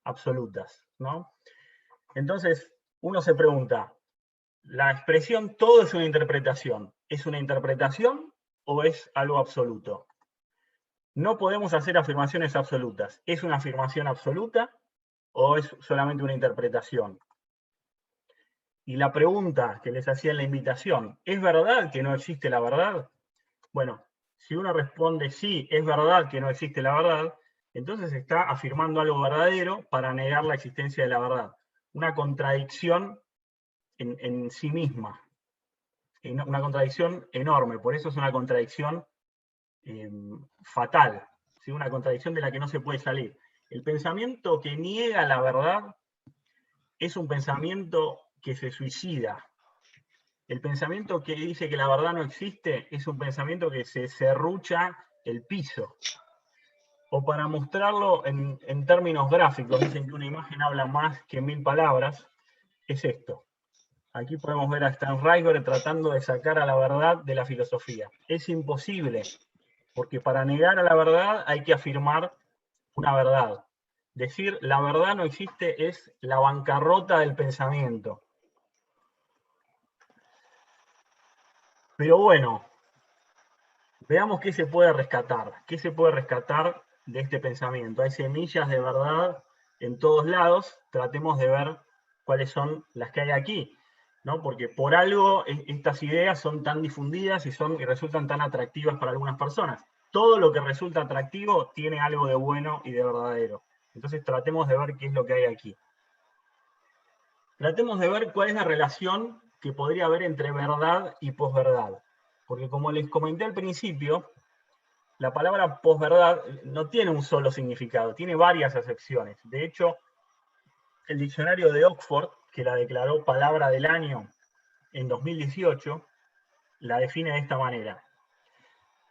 absolutas, ¿no? Entonces, uno se pregunta, ¿la expresión todo es una interpretación? ¿Es una interpretación o es algo absoluto? No podemos hacer afirmaciones absolutas. ¿Es una afirmación absoluta o es solamente una interpretación? Y la pregunta que les hacía en la invitación, ¿es verdad que no existe la verdad? Bueno, si uno responde sí, es verdad que no existe la verdad, entonces está afirmando algo verdadero para negar la existencia de la verdad. Una contradicción en sí misma. Una contradicción enorme, por eso es una contradicción fatal, ¿sí? Una contradicción de la que no se puede salir. El pensamiento que niega la verdad es un pensamiento que se suicida. El pensamiento que dice que la verdad no existe es un pensamiento que se serrucha el piso. O para mostrarlo en términos gráficos, dicen que una imagen habla más que 1000 palabras, es esto. Aquí podemos ver a Stan Reisberg tratando de sacar a la verdad de la filosofía. Es imposible, porque para negar a la verdad hay que afirmar una verdad. Decir la verdad no existe es la bancarrota del pensamiento. Pero bueno, veamos qué se puede rescatar. ¿Qué se puede rescatar de este pensamiento? Hay semillas de verdad en todos lados. Tratemos de ver cuáles son las que hay aquí, ¿no? Porque por algo estas ideas son tan difundidas y resultan tan atractivas para algunas personas. Todo lo que resulta atractivo tiene algo de bueno y de verdadero. Entonces tratemos de ver qué es lo que hay aquí. Tratemos de ver cuál es la relación que podría haber entre verdad y posverdad. Porque como les comenté al principio, la palabra posverdad no tiene un solo significado, tiene varias acepciones. De hecho, el diccionario de Oxford, que la declaró palabra del año en 2018, la define de esta manera: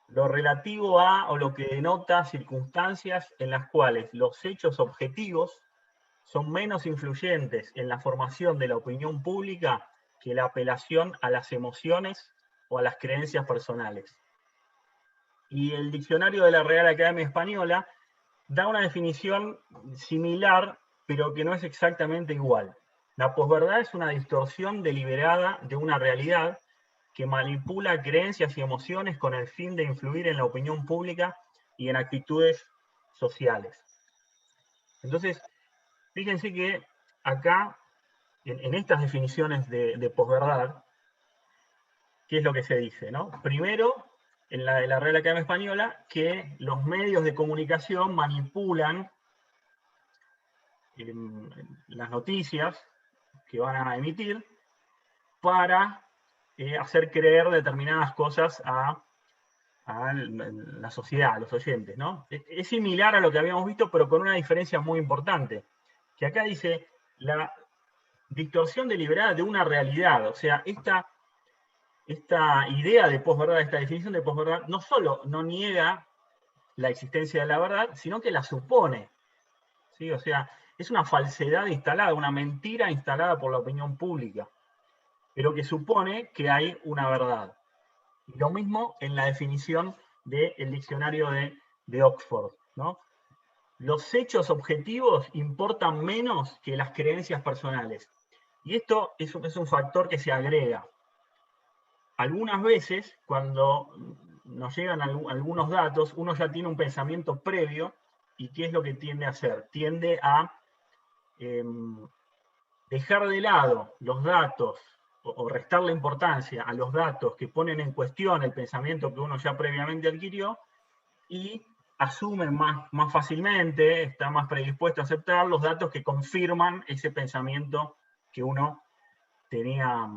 lo relativo a o lo que denota circunstancias en las cuales los hechos objetivos son menos influyentes en la formación de la opinión pública que la apelación a las emociones o a las creencias personales. Y el diccionario de la Real Academia Española da una definición similar, pero que no es exactamente igual. La posverdad es una distorsión deliberada de una realidad que manipula creencias y emociones con el fin de influir en la opinión pública y en actitudes sociales. Entonces, fíjense que acá, en estas definiciones de posverdad, ¿qué es lo que se dice, ¿no? Primero, en la de la Real Academia Española, que los medios de comunicación manipulan las noticias que van a emitir para hacer creer determinadas cosas a la sociedad, a los oyentes, ¿no? Es similar a lo que habíamos visto, pero con una diferencia muy importante, que acá dice la distorsión deliberada de una realidad. O sea, esta idea de posverdad, esta definición de posverdad, no solo no niega la existencia de la verdad, sino que la supone, ¿sí? O sea, es una falsedad instalada, una mentira instalada por la opinión pública, pero que supone que hay una verdad. Y lo mismo en la definición del diccionario de Oxford, ¿no? Los hechos objetivos importan menos que las creencias personales. Y esto es un factor que se agrega. Algunas veces, cuando nos llegan algunos datos, uno ya tiene un pensamiento previo, y ¿qué es lo que tiende a hacer? Tiende a dejar de lado los datos, o restarle importancia a los datos que ponen en cuestión el pensamiento que uno ya previamente adquirió, y asume más fácilmente, está más predispuesto a aceptar los datos que confirman ese pensamiento que uno tenía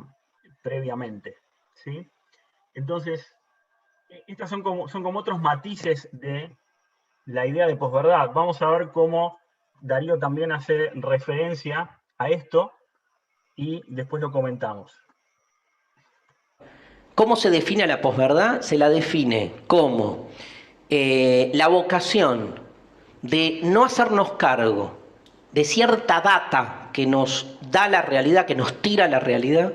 previamente, ¿sí? Entonces, estos son como otros matices de la idea de posverdad. Vamos a ver cómo Darío también hace referencia a esto y después lo comentamos. ¿Cómo se define la posverdad? Se la define como la vocación de no hacernos cargo de cierta data que nos da la realidad, que nos tira la realidad,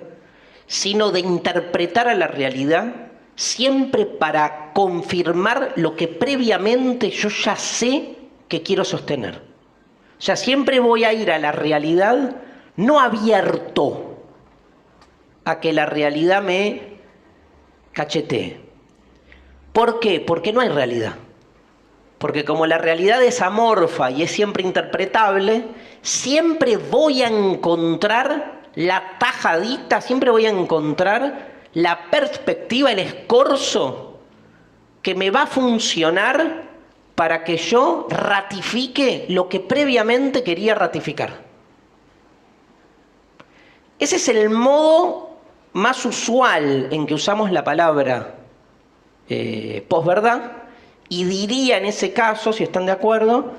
sino de interpretar a la realidad siempre para confirmar lo que previamente yo ya sé que quiero sostener. O sea, siempre voy a ir a la realidad no abierto a que la realidad me cachetee. ¿Por qué? Porque no hay realidad. Porque como la realidad es amorfa y es siempre interpretable, siempre voy a encontrar la tajadita, siempre voy a encontrar la perspectiva, el escorzo que me va a funcionar para que yo ratifique lo que previamente quería ratificar. Ese es el modo más usual en que usamos la palabra posverdad, y diría en ese caso, si están de acuerdo,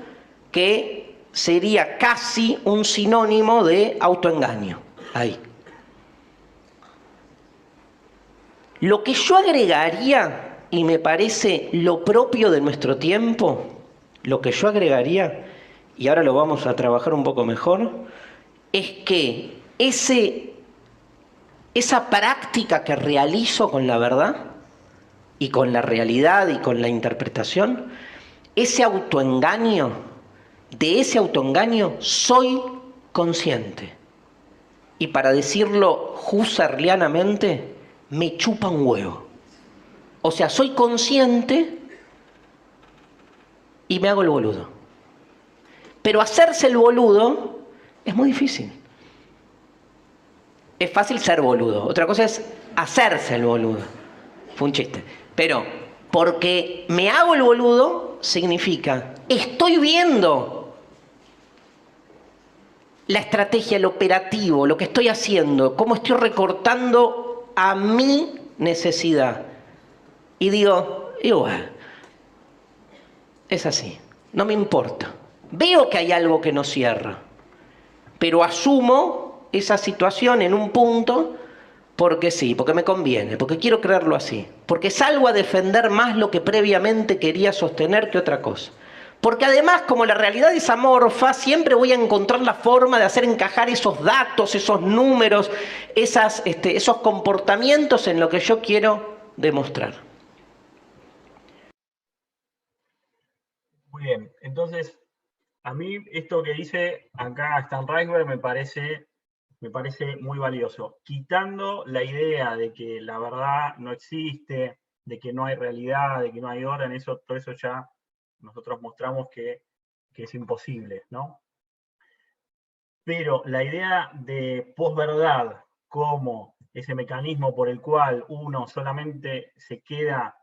que sería casi un sinónimo de autoengaño. Ahí. Lo que yo agregaría, y me parece lo propio de nuestro tiempo, lo que yo agregaría, y ahora lo vamos a trabajar un poco mejor, es que esa práctica que realizo con la verdad y con la realidad y con la interpretación, ese autoengaño, de ese autoengaño soy consciente. Y para decirlo husserlianamente, me chupa un huevo. O sea, soy consciente y me hago el boludo. Pero hacerse el boludo es muy difícil. Es fácil ser boludo. Otra cosa es hacerse el boludo. Fue un chiste. Pero porque me hago el boludo significa estoy viendo la estrategia, el operativo, lo que estoy haciendo, cómo estoy recortando a mi necesidad. Y digo, igual, es así, no me importa. Veo que hay algo que no cierra, pero asumo esa situación en un punto porque sí, porque me conviene, porque quiero creerlo así, porque salgo a defender más lo que previamente quería sostener que otra cosa. Porque además, como la realidad es amorfa, siempre voy a encontrar la forma de hacer encajar esos datos, esos números, esos comportamientos en lo que yo quiero demostrar. Muy bien, entonces, a mí esto que dice acá Stan Reisberg me parece muy valioso. Quitando la idea de que la verdad no existe, de que no hay realidad, de que no hay orden, todo eso ya nosotros mostramos que es imposible, ¿no? Pero la idea de posverdad como ese mecanismo por el cual uno solamente se queda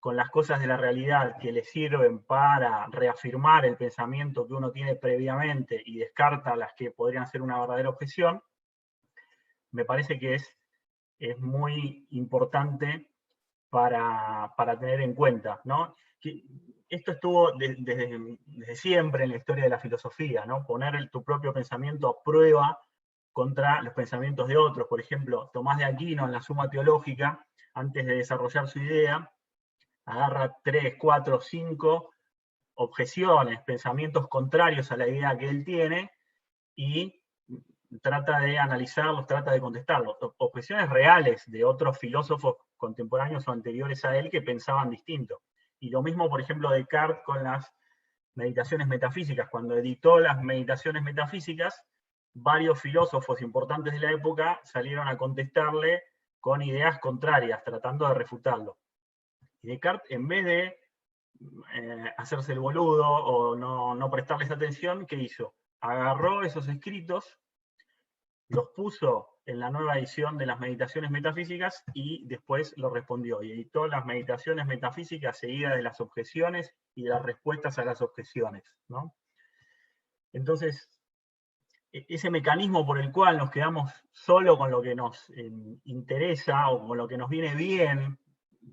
con las cosas de la realidad que le sirven para reafirmar el pensamiento que uno tiene previamente y descarta las que podrían ser una verdadera objeción, me parece que es muy importante para tener en cuenta, ¿no? Que esto estuvo desde siempre en la historia de la filosofía, ¿no? Poner tu propio pensamiento a prueba contra los pensamientos de otros. Por ejemplo, Tomás de Aquino en la Suma Teológica, antes de desarrollar su idea, agarra 3, 4, 5 objeciones, pensamientos contrarios a la idea que él tiene, y trata de analizarlos, trata de contestarlos. Objeciones reales de otros filósofos contemporáneos o anteriores a él que pensaban distinto. Y lo mismo, por ejemplo, Descartes con las meditaciones metafísicas. Cuando editó las meditaciones metafísicas, varios filósofos importantes de la época salieron a contestarle con ideas contrarias, tratando de refutarlo. Y Descartes, en vez de hacerse el boludo o no prestarles atención, ¿qué hizo? Agarró esos escritos, los puso en la nueva edición de las meditaciones metafísicas y después lo respondió. Y editó las meditaciones metafísicas seguidas de las objeciones y de las respuestas a las objeciones, ¿no? Entonces, ese mecanismo por el cual nos quedamos solo con lo que nos interesa o con lo que nos viene bien,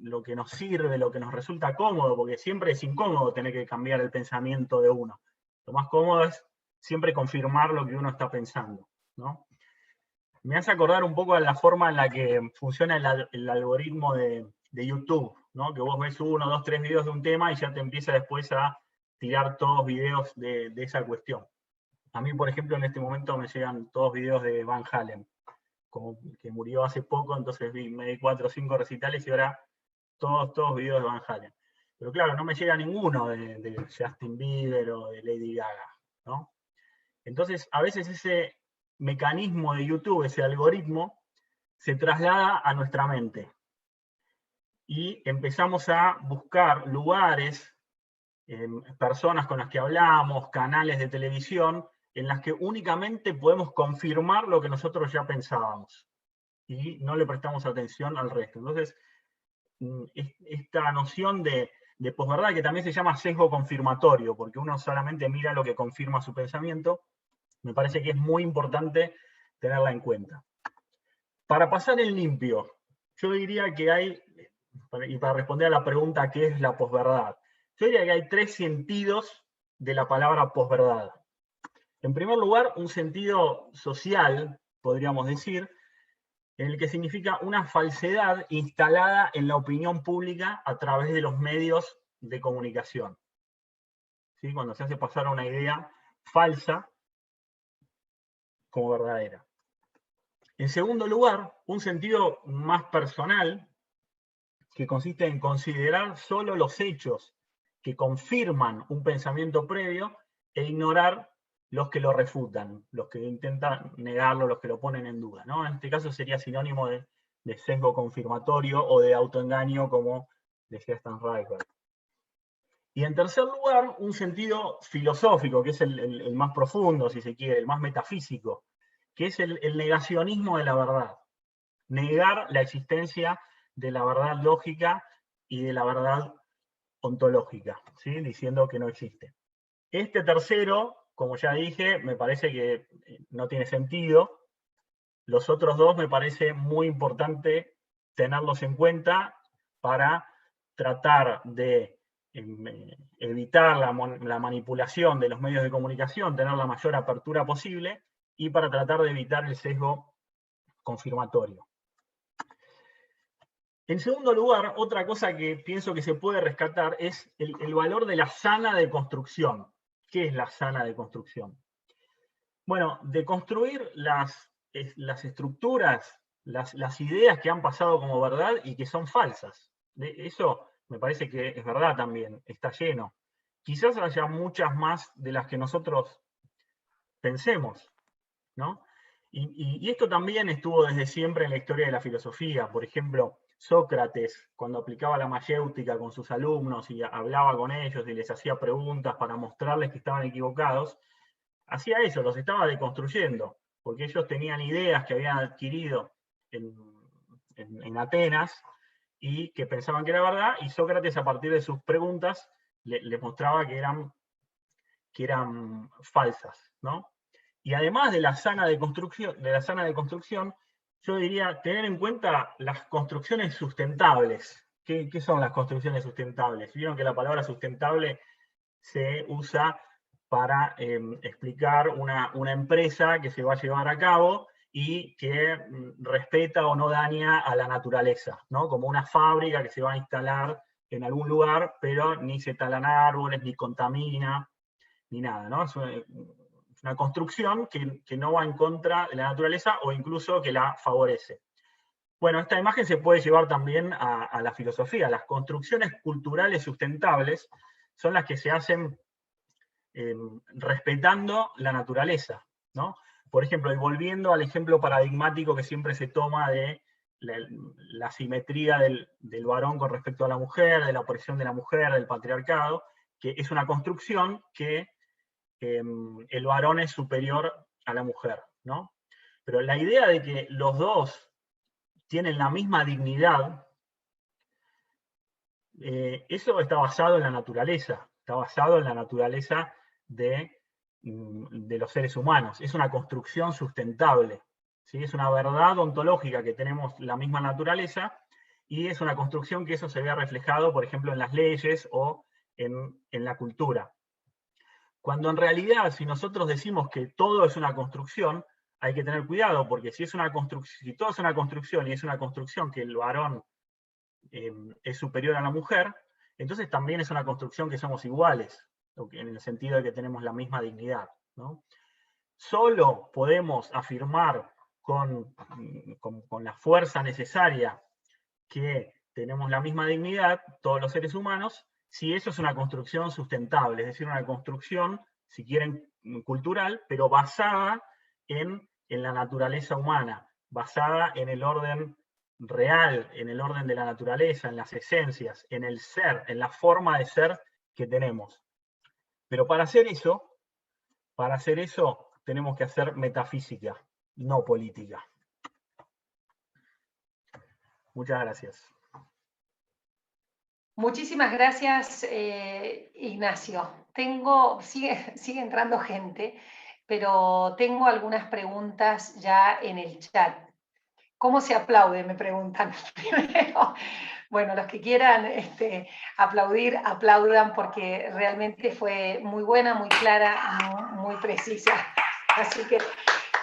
lo que nos sirve, lo que nos resulta cómodo, porque siempre es incómodo tener que cambiar el pensamiento de uno. Lo más cómodo es siempre confirmar lo que uno está pensando, ¿no? Me hace acordar un poco de la forma en la que funciona el algoritmo de YouTube, ¿no? Que vos ves 1, 2, 3 videos de un tema y ya te empieza después a tirar todos videos de esa cuestión. A mí, por ejemplo, en este momento me llegan todos videos de Van Halen, como que murió hace poco, entonces me di 4 o 5 recitales y ahora todos videos de Van Halen. Pero claro, no me llega ninguno de Justin Bieber o de Lady Gaga, ¿no? Entonces, a veces ese mecanismo de YouTube, ese algoritmo, se traslada a nuestra mente. Y empezamos a buscar lugares, personas con las que hablamos, canales de televisión, en las que únicamente podemos confirmar lo que nosotros ya pensábamos. Y no le prestamos atención al resto. Entonces, esta noción de posverdad, que también se llama sesgo confirmatorio, porque uno solamente mira lo que confirma su pensamiento, me parece que es muy importante tenerla en cuenta. Para pasar en limpio, yo diría que hay, y para responder a la pregunta ¿qué es la posverdad? Yo diría que hay 3 sentidos de la palabra posverdad. En primer lugar, un sentido social, podríamos decir, en el que significa una falsedad instalada en la opinión pública a través de los medios de comunicación. ¿Sí? Cuando se hace pasar una idea falsa como verdadera. En segundo lugar, un sentido más personal, que consiste en considerar solo los hechos que confirman un pensamiento previo e ignorar los que lo refutan, los que intentan negarlo, los que lo ponen en duda, ¿no? En este caso sería sinónimo de sesgo confirmatorio o de autoengaño, como decía Stan Reichardt. Y en tercer lugar, un sentido filosófico, que es el más profundo, si se quiere, el más metafísico, que es el negacionismo de la verdad. Negar la existencia de la verdad lógica y de la verdad ontológica, ¿sí? Diciendo que no existe. Este tercero, como ya dije, me parece que no tiene sentido. Los otros dos me parece muy importante tenerlos en cuenta para tratar de evitar la manipulación de los medios de comunicación, tener la mayor apertura posible y para tratar de evitar el sesgo confirmatorio. En segundo lugar, otra cosa que pienso que se puede rescatar es el valor de la sana deconstrucción. ¿Qué es la sana deconstrucción? Bueno, deconstruir las estructuras, las ideas que han pasado como verdad y que son falsas. Eso me parece que es verdad también, está lleno. Quizás haya muchas más de las que nosotros pensemos, ¿no? Y esto también estuvo desde siempre en la historia de la filosofía. Por ejemplo, Sócrates, cuando aplicaba la mayéutica con sus alumnos y hablaba con ellos y les hacía preguntas para mostrarles que estaban equivocados, hacía eso, los estaba deconstruyendo, porque ellos tenían ideas que habían adquirido en Atenas y que pensaban que era verdad, y Sócrates a partir de sus preguntas les mostraba que eran falsas, ¿no? Y además de la sana deconstrucción, yo diría tener en cuenta las construcciones sustentables. ¿Qué son las construcciones sustentables? Vieron que la palabra sustentable se usa para explicar una empresa que se va a llevar a cabo y que respeta o no daña a la naturaleza, ¿no? Como una fábrica que se va a instalar en algún lugar, pero ni se talan árboles, ni contamina, ni nada, ¿no? Es una construcción que no va en contra de la naturaleza o incluso que la favorece. Bueno, esta imagen se puede llevar también a la filosofía. Las construcciones culturales sustentables son las que se hacen respetando la naturaleza, ¿no? Por ejemplo, y volviendo al ejemplo paradigmático que siempre se toma de la simetría del varón con respecto a la mujer, de la opresión de la mujer, del patriarcado, que es una construcción que el varón es superior a la mujer, ¿no? Pero la idea de que los dos tienen la misma dignidad, eso está basado en la naturaleza, está basado en la naturaleza de los seres humanos. Es una construcción sustentable, ¿sí? Es una verdad ontológica que tenemos la misma naturaleza y es una construcción que eso se ve reflejado, por ejemplo, en las leyes o en la cultura. Cuando en realidad, si nosotros decimos que todo es una construcción, hay que tener cuidado, porque si todo es una construcción y es una construcción que el varón es superior a la mujer, entonces también es una construcción que somos iguales, en el sentido de que tenemos la misma dignidad, ¿no? Solo podemos afirmar con la fuerza necesaria que tenemos la misma dignidad, todos los seres humanos, si eso es una construcción sustentable, es decir, una construcción, si quieren, cultural, pero basada en la naturaleza humana, basada en el orden real, en el orden de la naturaleza, en las esencias, en el ser, en la forma de ser que tenemos. Pero para hacer eso tenemos que hacer metafísica, no política. Muchas gracias. Muchísimas gracias, Ignacio. Sigue entrando gente, pero tengo algunas preguntas ya en el chat. ¿Cómo se aplaude? Me preguntan primero. Bueno, los que quieran aplaudir, aplaudan, porque realmente fue muy buena, muy clara, muy precisa. Así que,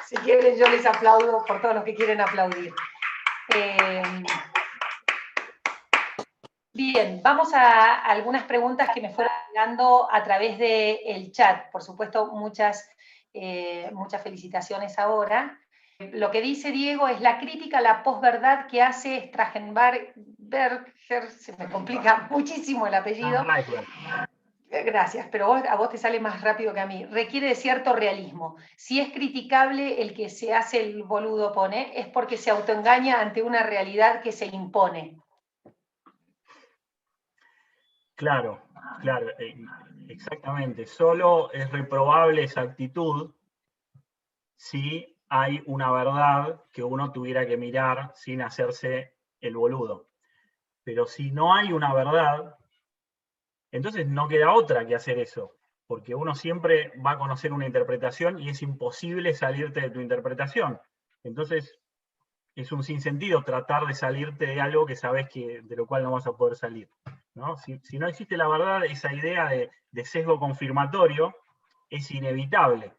si quieren, yo les aplaudo por todos los que quieren aplaudir. Bien, vamos a algunas preguntas que me fueron llegando a través del chat. Por supuesto, muchas felicitaciones ahora. Lo que dice Diego es la crítica a la posverdad que hace Stragenberger, se me complica muchísimo el apellido. Gracias, pero a vos te sale más rápido que a mí. Requiere de cierto realismo. Si es criticable el que se hace el boludo pone, es porque se autoengaña ante una realidad que se impone. Claro, claro, exactamente. Solo es reprobable esa actitud si hay una verdad que uno tuviera que mirar sin hacerse el boludo. Pero si no hay una verdad, entonces no queda otra que hacer eso, porque uno siempre va a conocer una interpretación y es imposible salirte de tu interpretación. Entonces es un sinsentido tratar de salirte de algo que sabes que, de lo cual no vas a poder salir, ¿no? Si no existe la verdad, esa idea de sesgo confirmatorio es inevitable.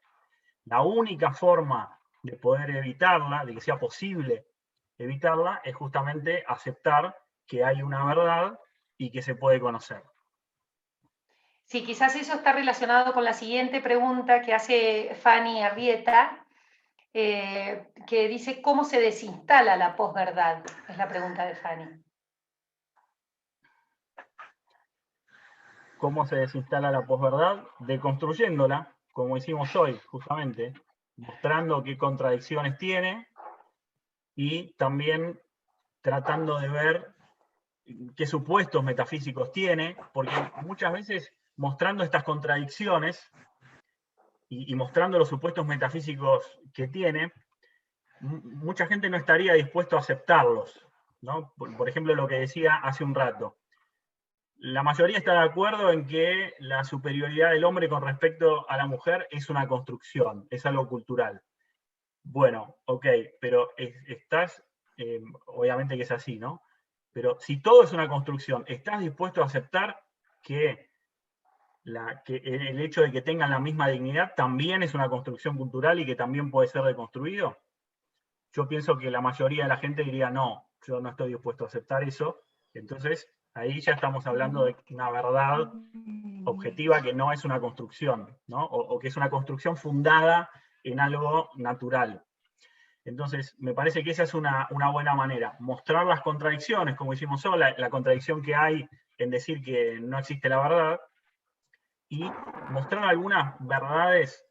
La única forma de poder evitarla, de que sea posible evitarla, es justamente aceptar que hay una verdad y que se puede conocer. Sí, quizás eso está relacionado con la siguiente pregunta que hace Fanny Arrieta, que dice, ¿cómo se desinstala la posverdad? Es la pregunta de Fanny. ¿Cómo se desinstala la posverdad? Deconstruyéndola, como hicimos hoy, justamente, mostrando qué contradicciones tiene y también tratando de ver qué supuestos metafísicos tiene, porque muchas veces mostrando estas contradicciones y mostrando los supuestos metafísicos que tiene, mucha gente no estaría dispuesto a aceptarlos, ¿no? Por ejemplo, lo que decía hace un rato. La mayoría está de acuerdo en que la superioridad del hombre con respecto a la mujer es una construcción, es algo cultural. Bueno, ok, pero estás, obviamente que es así, ¿no? Pero si todo es una construcción, ¿estás dispuesto a aceptar que el hecho de que tengan la misma dignidad también es una construcción cultural y que también puede ser deconstruido? Yo pienso que la mayoría de la gente diría, no, yo no estoy dispuesto a aceptar eso. Entonces, ahí ya estamos hablando de una verdad objetiva que no es una construcción, ¿no? O que es una construcción fundada en algo natural. Entonces, me parece que esa es una buena manera. Mostrar las contradicciones, como hicimos hoy, la contradicción que hay en decir que no existe la verdad, y mostrar algunas verdades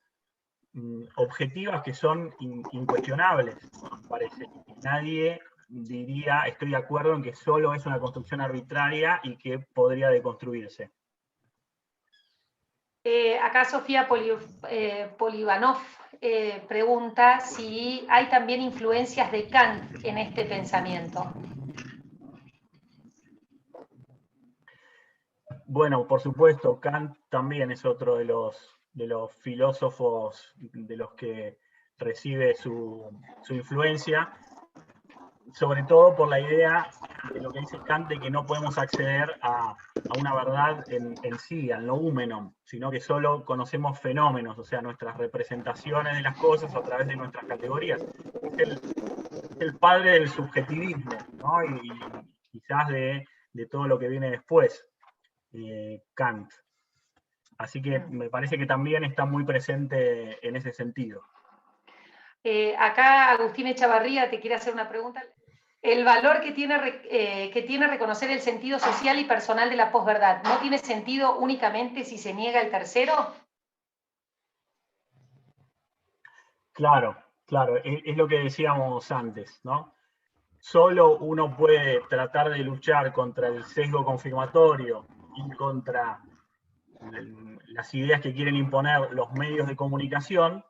objetivas que son incuestionables, me parece. Nadie diría, estoy de acuerdo en que solo es una construcción arbitraria y que podría deconstruirse. Acá Sofía Polivanov pregunta si hay también influencias de Kant en este pensamiento. Bueno, por supuesto, Kant también es otro de los filósofos de los que recibe su influencia, sobre todo por la idea de lo que dice Kant de que no podemos acceder a una verdad en sí, al noúmenon, sino que solo conocemos fenómenos, o sea, nuestras representaciones de las cosas a través de nuestras categorías. Es el padre del subjetivismo, ¿no? Y quizás de todo lo que viene después, Kant. Así que me parece que también está muy presente en ese sentido. Acá Agustín Echavarría te quiere hacer una pregunta. El valor que tiene reconocer el sentido social y personal de la posverdad, ¿no tiene sentido únicamente si se niega el tercero? Claro, claro, es lo que decíamos antes, ¿no? Solo uno puede tratar de luchar contra el sesgo confirmatorio y contra las ideas que quieren imponer los medios de comunicación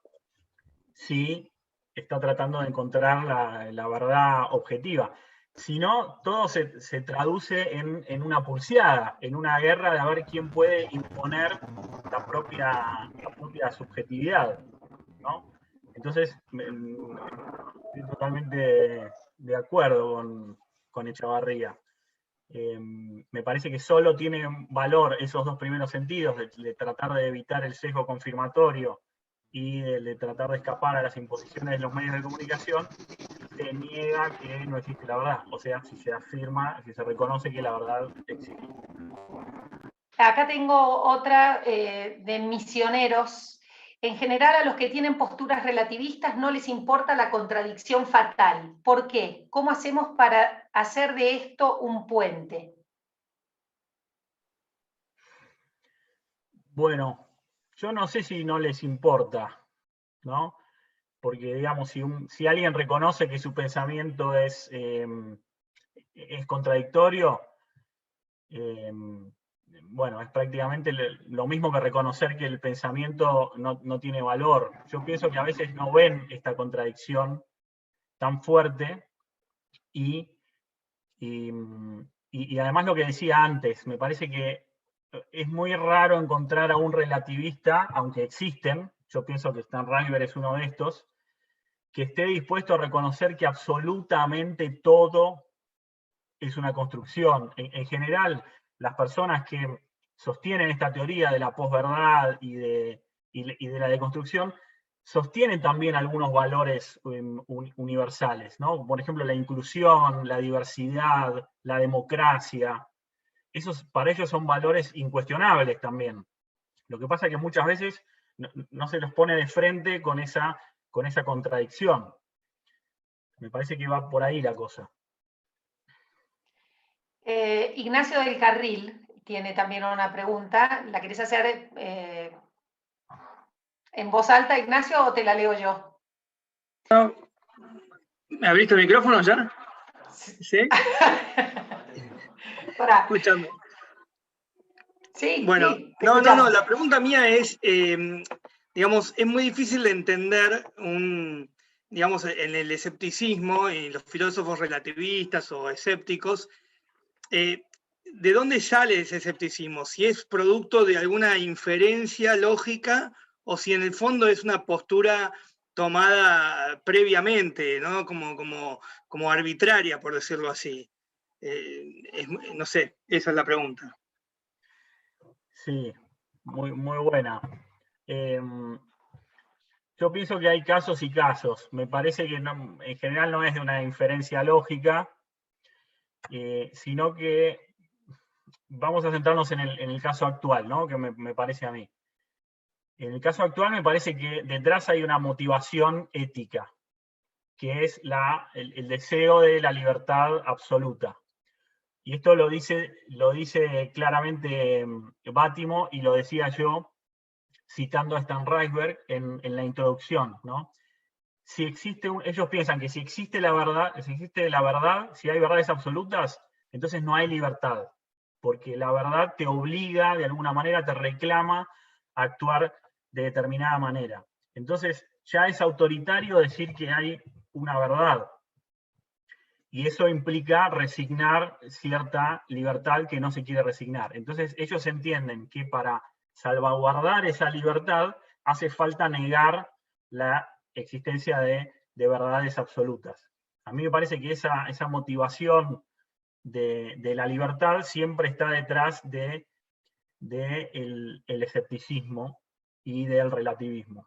si está tratando de encontrar la verdad objetiva. Si no, todo se traduce en una pulseada, en una guerra de a ver quién puede imponer la propia subjetividad, ¿no? Entonces, estoy totalmente de acuerdo con Echavarría. Me parece que solo tienen valor esos dos primeros sentidos, de tratar de evitar el sesgo confirmatorio y de tratar de escapar a las imposiciones de los medios de comunicación, se niega que no existe la verdad. O sea, si se afirma, si se reconoce que la verdad existe. Acá tengo otra de misioneros. En general, a los que tienen posturas relativistas no les importa la contradicción fatal. ¿Por qué? ¿Cómo hacemos para hacer de esto un puente? Bueno, yo no sé si no les importa, ¿no? Porque, digamos, si alguien reconoce que su pensamiento es contradictorio, bueno, es prácticamente lo mismo que reconocer que el pensamiento no tiene valor. Yo pienso que a veces no ven esta contradicción tan fuerte y además lo que decía antes, me parece que es muy raro encontrar a un relativista, aunque existen, yo pienso que Stan River es uno de estos, que esté dispuesto a reconocer que absolutamente todo es una construcción. En general, las personas que sostienen esta teoría de la posverdad y de la deconstrucción, sostienen también algunos valores universales, ¿no? Por ejemplo, la inclusión, la diversidad, la democracia. Esos, para ellos son valores incuestionables también. Lo que pasa es que muchas veces no se los pone de frente con esa contradicción. Me parece que va por ahí la cosa. Ignacio del Carril tiene también una pregunta. ¿La querés hacer en voz alta, Ignacio, o te la leo yo? No. ¿Me abriste el micrófono ya? ¿Sí? Escúchame. Sí, bueno, sí, no, la pregunta mía es, digamos, es muy difícil de entender digamos, en el escepticismo y los filósofos relativistas o escépticos, ¿de dónde sale ese escepticismo? Si es producto de alguna inferencia lógica o si en el fondo es una postura tomada previamente, ¿no? Como arbitraria, por decirlo así. No sé, esa es la pregunta. Sí, muy buena. Yo pienso que hay casos y casos. Me parece que en general no es de una inferencia lógica, sino que vamos a centrarnos en el caso actual, ¿no? Que me parece a mí. En el caso actual me parece que detrás hay una motivación ética, que es el deseo de la libertad absoluta. Y esto lo dice claramente Bátimo, y lo decía yo citando a Stan Riesberg en la introducción, ¿no? Si existe ellos piensan que si existe la verdad, si hay verdades absolutas, entonces no hay libertad, porque la verdad te obliga, de alguna manera, te reclama a actuar de determinada manera. Entonces ya es autoritario decir que hay una verdad, y eso implica resignar cierta libertad que no se quiere resignar. Entonces ellos entienden que para salvaguardar esa libertad hace falta negar la existencia de verdades absolutas. A mí me parece que esa motivación de la libertad siempre está detrás del escepticismo y del relativismo.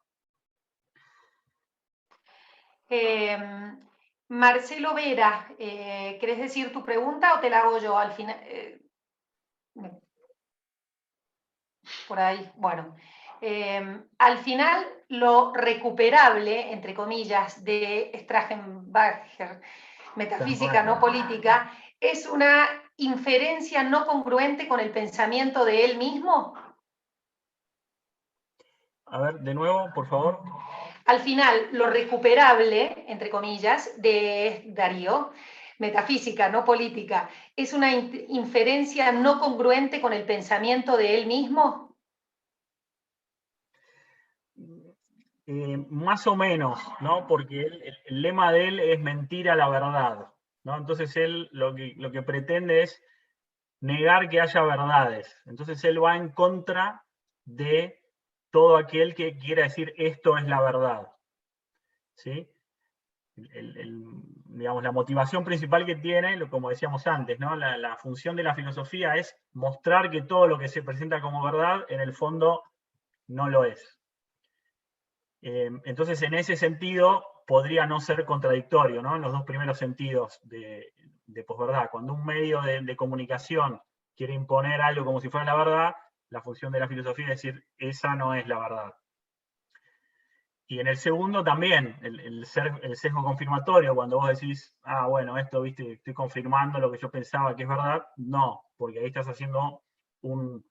Marcelo Vera, ¿querés decir tu pregunta o te la hago yo al final? Por ahí, bueno. Al final, lo recuperable, entre comillas, de Strachenbacher, metafísica no política, es una inferencia no congruente con el pensamiento de él mismo. A ver, de nuevo, por favor. Al final, lo recuperable, entre comillas, de Darío, metafísica, no política, ¿es una inferencia no congruente con el pensamiento de él mismo? Más o menos, ¿no? Porque el lema de él es mentir a la verdad, ¿no? Entonces él lo que pretende es negar que haya verdades. Entonces él va en contra de todo aquel que quiera decir esto es la verdad, ¿sí? Digamos, la motivación principal que tiene, como decíamos antes, ¿no? La función de la filosofía es mostrar que todo lo que se presenta como verdad, en el fondo, no lo es. Entonces, en ese sentido, podría no ser contradictorio, ¿no? En los dos primeros sentidos de posverdad. Cuando un medio de comunicación quiere imponer algo como si fuera la verdad, la función de la filosofía es decir, esa no es la verdad. Y en el segundo también, el sesgo confirmatorio, cuando vos decís, bueno, esto, viste, estoy confirmando lo que yo pensaba que es verdad, no, porque ahí estás haciendo un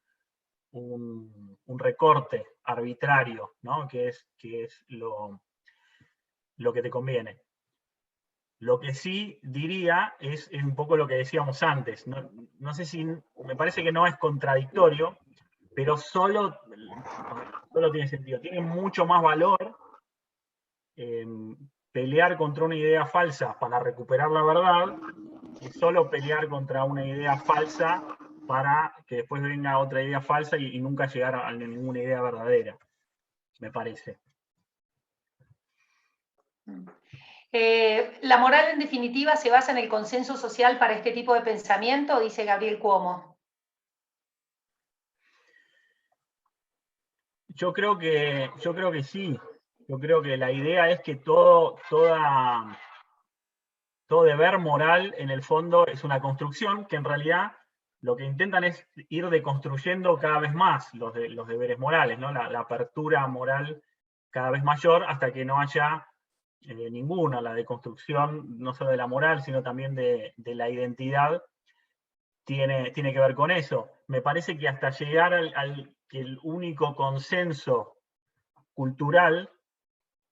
recorte arbitrario, ¿no? que es lo que te conviene. Lo que sí diría es un poco lo que decíamos antes. No sé si, me parece que no es contradictorio, pero solo tiene sentido. Tiene mucho más valor pelear contra una idea falsa para recuperar la verdad que solo pelear contra una idea falsa para que después venga otra idea falsa y nunca llegar a ninguna idea verdadera, me parece. ¿La moral en definitiva se basa en el consenso social para este tipo de pensamiento? Dice Gabriel Cuomo. Yo creo que sí. Yo creo que la idea es que todo deber moral en el fondo es una construcción que en realidad lo que intentan es ir deconstruyendo cada vez más los deberes morales, ¿no? La apertura moral cada vez mayor hasta que no haya ninguna. La deconstrucción no solo de la moral, sino también de la identidad tiene que ver con eso. Me parece que hasta llegar al que el único consenso cultural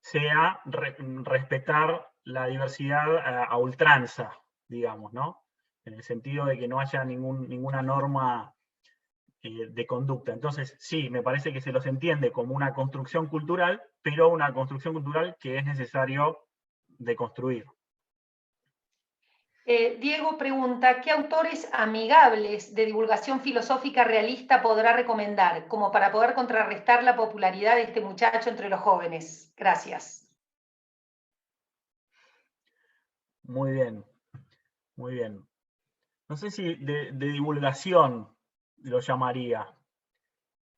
sea respetar la diversidad a ultranza, digamos, ¿no? En el sentido de que no haya ninguna norma de conducta. Entonces, sí, me parece que se los entiende como una construcción cultural, pero una construcción cultural que es necesario deconstruir. Diego pregunta, ¿qué autores amigables de divulgación filosófica realista podrá recomendar como para poder contrarrestar la popularidad de este muchacho entre los jóvenes? Gracias. Muy bien, muy bien. No sé si de divulgación lo llamaría,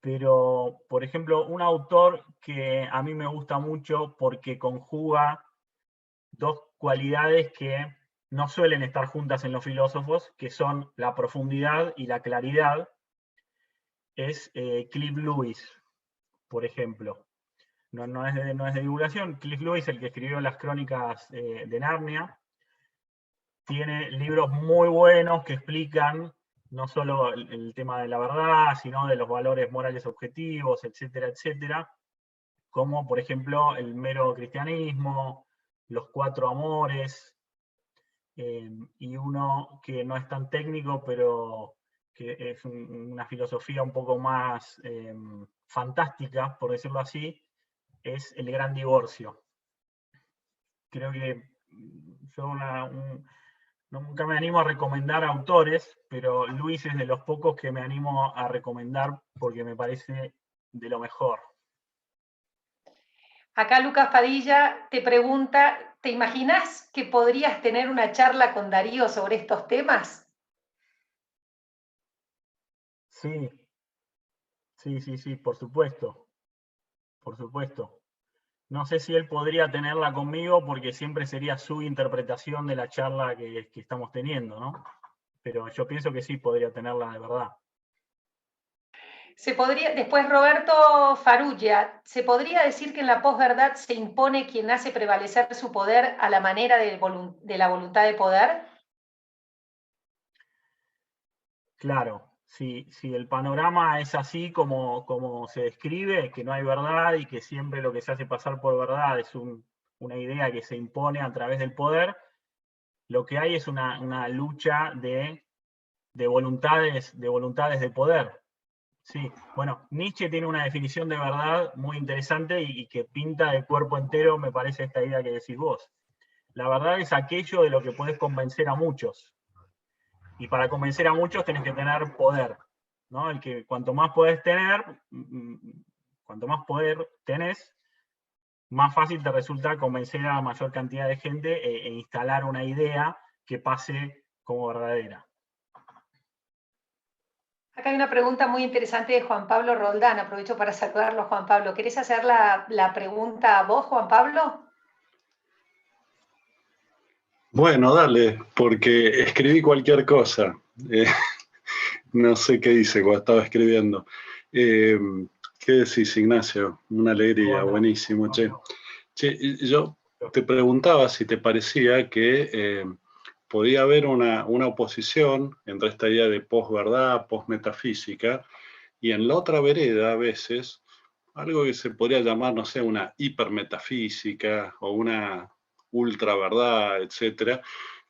pero, por ejemplo, un autor que a mí me gusta mucho porque conjuga dos cualidades que no suelen estar juntas en los filósofos, que son la profundidad y la claridad, es Cliff Lewis, por ejemplo. No es de divulgación. Cliff Lewis, el que escribió las crónicas de Narnia, tiene libros muy buenos que explican no solo el tema de la verdad, sino de los valores morales objetivos, etcétera, etcétera, como por ejemplo el mero cristianismo, los 4 amores, y uno que no es tan técnico, pero que es una filosofía un poco más fantástica, por decirlo así, es El Gran Divorcio. Creo que yo nunca me animo a recomendar autores, pero Luis es de los pocos que me animo a recomendar porque me parece de lo mejor. Acá Lucas Padilla te pregunta, ¿te imaginas que podrías tener una charla con Darío sobre estos temas? Sí, por supuesto, por supuesto. No sé si él podría tenerla conmigo porque siempre sería su interpretación de la charla que estamos teniendo, ¿no? Pero yo pienso que sí podría tenerla de verdad. Después Roberto Farulla, ¿se podría decir que en la posverdad se impone quien hace prevalecer su poder a la manera de la voluntad de poder? Claro, si el panorama es así como se describe, que no hay verdad y que siempre lo que se hace pasar por verdad es una idea que se impone a través del poder, lo que hay es una lucha de voluntades de poder. Sí, bueno, Nietzsche tiene una definición de verdad muy interesante y que pinta de cuerpo entero, me parece, esta idea que decís vos. La verdad es aquello de lo que podés convencer a muchos. Y para convencer a muchos tenés que tener poder, ¿no? El que cuanto más podés tener, cuanto más poder tenés, más fácil te resulta convencer a la mayor cantidad de gente e instalar una idea que pase como verdadera. Acá hay una pregunta muy interesante de Juan Pablo Roldán. Aprovecho para saludarlo, Juan Pablo. ¿Querés hacer la pregunta a vos, Juan Pablo? Bueno, dale, porque escribí cualquier cosa. No sé qué hice cuando estaba escribiendo. ¿Qué decís, Ignacio? Una alegría, Bueno, buenísimo, che. bueno. Che, yo te preguntaba si te parecía que podía haber una oposición entre esta idea de posverdad, posmetafísica, y en la otra vereda, a veces, algo que se podría llamar, no sé, una hipermetafísica o una ultra verdad, etcétera,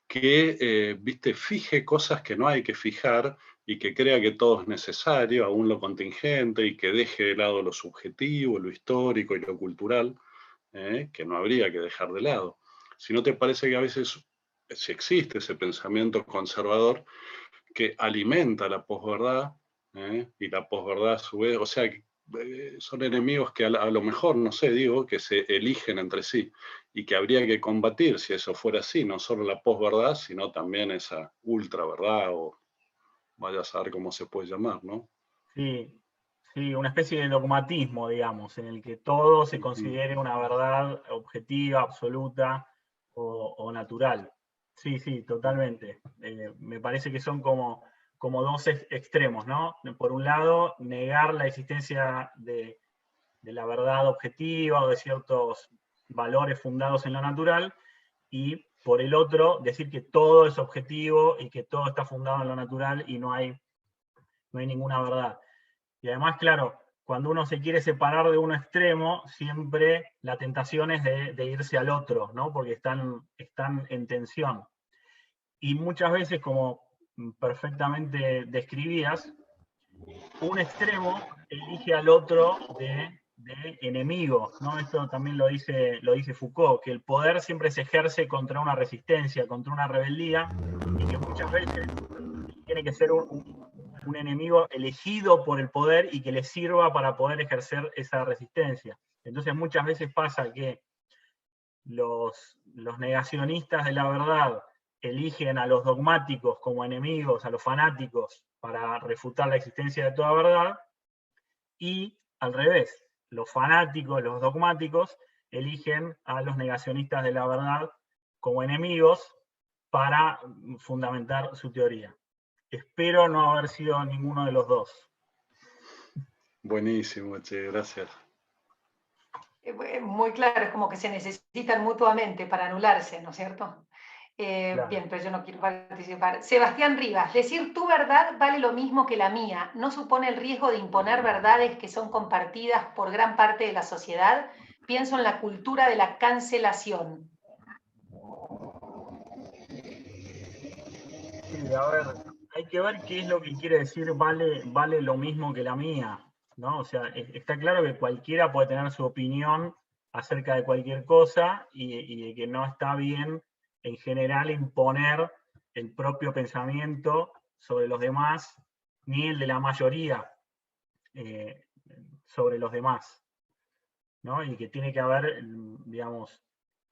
que, viste, fije cosas que no hay que fijar y que crea que todo es necesario, aún lo contingente, y que deje de lado lo subjetivo, lo histórico y lo cultural, que no habría que dejar de lado. Si no te parece que a veces, si existe ese pensamiento conservador que alimenta la posverdad, y la posverdad a su vez, o sea, son enemigos que a lo mejor, no sé, digo, que se eligen entre sí, y que habría que combatir si eso fuera así, no solo la posverdad, sino también esa ultraverdad, o vaya a saber cómo se puede llamar, ¿no? Sí, sí, una especie de dogmatismo, digamos, en el que todo se Ujú. considere una verdad objetiva, absoluta o natural. Sí, sí, totalmente. Me parece que son como dos extremos, ¿no? Por un lado, negar la existencia de la verdad objetiva o de ciertos valores fundados en lo natural, y por el otro, decir que todo es objetivo y que todo está fundado en lo natural y no hay ninguna verdad. Y además, claro, cuando uno se quiere separar de un extremo, siempre la tentación es de irse al otro, ¿no? Porque están en tensión. Y muchas veces, como perfectamente describías, un extremo elige al otro de enemigo, ¿no? Esto también lo dice Foucault, que el poder siempre se ejerce contra una resistencia, contra una rebeldía, y que muchas veces tiene que ser un enemigo elegido por el poder y que le sirva para poder ejercer esa resistencia. Entonces muchas veces pasa que los negacionistas de la verdad eligen a los dogmáticos como enemigos, a los fanáticos, para refutar la existencia de toda verdad, y al revés, los fanáticos, los dogmáticos, eligen a los negacionistas de la verdad como enemigos para fundamentar su teoría. Espero no haber sido ninguno de los dos. Buenísimo, che, gracias. Muy claro, es como que se necesitan mutuamente para anularse, ¿no es cierto? Claro. Bien, pero yo no quiero participar. Sebastián Rivas, decir tu verdad vale lo mismo que la mía. ¿No supone el riesgo de imponer verdades que son compartidas por gran parte de la sociedad? Pienso en la cultura de la cancelación. Sí, a ver, hay que ver qué es lo que quiere decir vale lo mismo que la mía, ¿no? O sea, está claro que cualquiera puede tener su opinión acerca de cualquier cosa y que no está bien en general imponer el propio pensamiento sobre los demás, ni el de la mayoría sobre los demás, ¿no? Y que tiene que haber, digamos,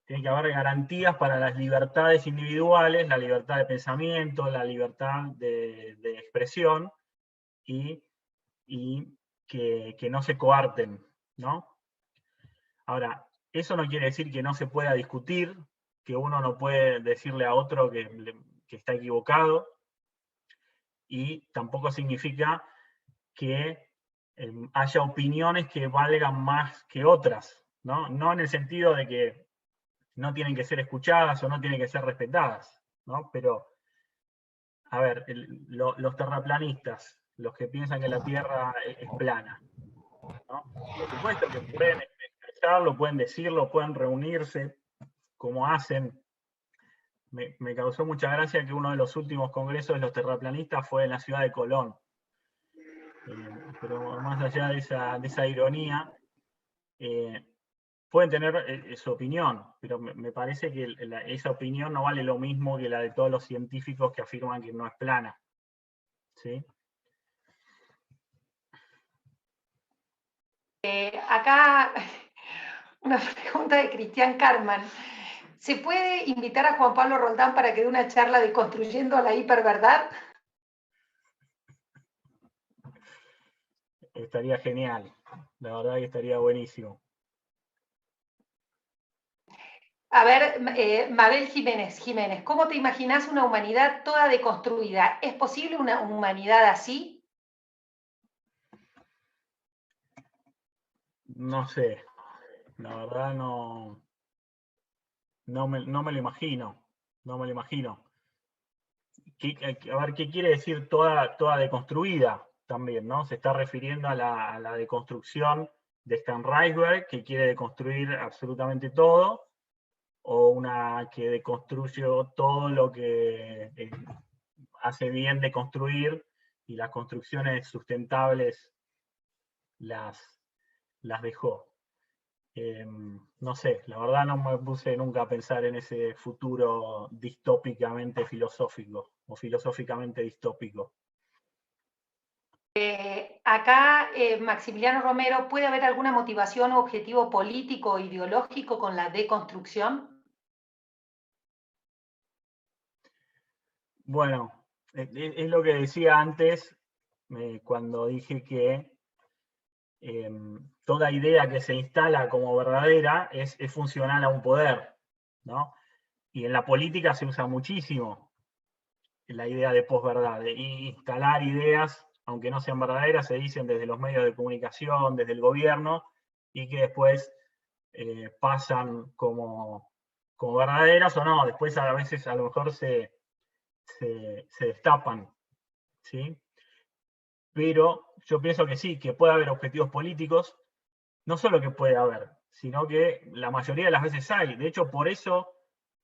tiene que haber garantías para las libertades individuales, la libertad de pensamiento, la libertad de expresión, y que no se coarten, ¿no? Ahora, eso no quiere decir que no se pueda discutir, que uno no puede decirle a otro que está equivocado, y tampoco significa que haya opiniones que valgan más que otras, ¿no? No en el sentido de que no tienen que ser escuchadas o no tienen que ser respetadas, ¿no? Pero, a ver, los terraplanistas, los que piensan que la Tierra es plana, ¿no? Por supuesto que pueden expresarlo, pueden decirlo, pueden reunirse, como hacen. Me causó mucha gracia que uno de los últimos congresos de los terraplanistas fue en la ciudad de Colón. Pero más allá de esa ironía, pueden tener su opinión, pero me parece que esa opinión no vale lo mismo que la de todos los científicos que afirman que no es plana. ¿Sí? Acá una pregunta de Cristian Carman. ¿Se puede invitar a Juan Pablo Roldán para que dé una charla de construyendo la hiperverdad? Estaría genial, la verdad que estaría buenísimo. A ver, Mabel Jiménez, ¿cómo te imaginas una humanidad toda deconstruida? ¿Es posible una humanidad así? No sé, la verdad no me lo imagino, no me lo imagino. A ver, ¿qué quiere decir toda deconstruida también, ¿no? Se está refiriendo a la deconstrucción de Stan Reisberg, que quiere deconstruir absolutamente todo, o una que deconstruye todo lo que hace bien de construir, y las construcciones sustentables las dejó. No sé, la verdad no me puse nunca a pensar en ese futuro distópicamente filosófico, o filosóficamente distópico. Acá, Maximiliano Romero, ¿puede haber alguna motivación o objetivo político o ideológico con la deconstrucción? Bueno, es lo que decía antes, cuando dije que toda idea que se instala como verdadera es funcional a un poder, ¿no? Y en la política se usa muchísimo la idea de posverdad, de instalar ideas, aunque no sean verdaderas, se dicen desde los medios de comunicación, desde el gobierno, y que después pasan como verdaderas o no, después a veces a lo mejor se destapan, ¿sí? Pero yo pienso que sí, que puede haber objetivos políticos, no solo que puede haber, sino que la mayoría de las veces hay. De hecho, por eso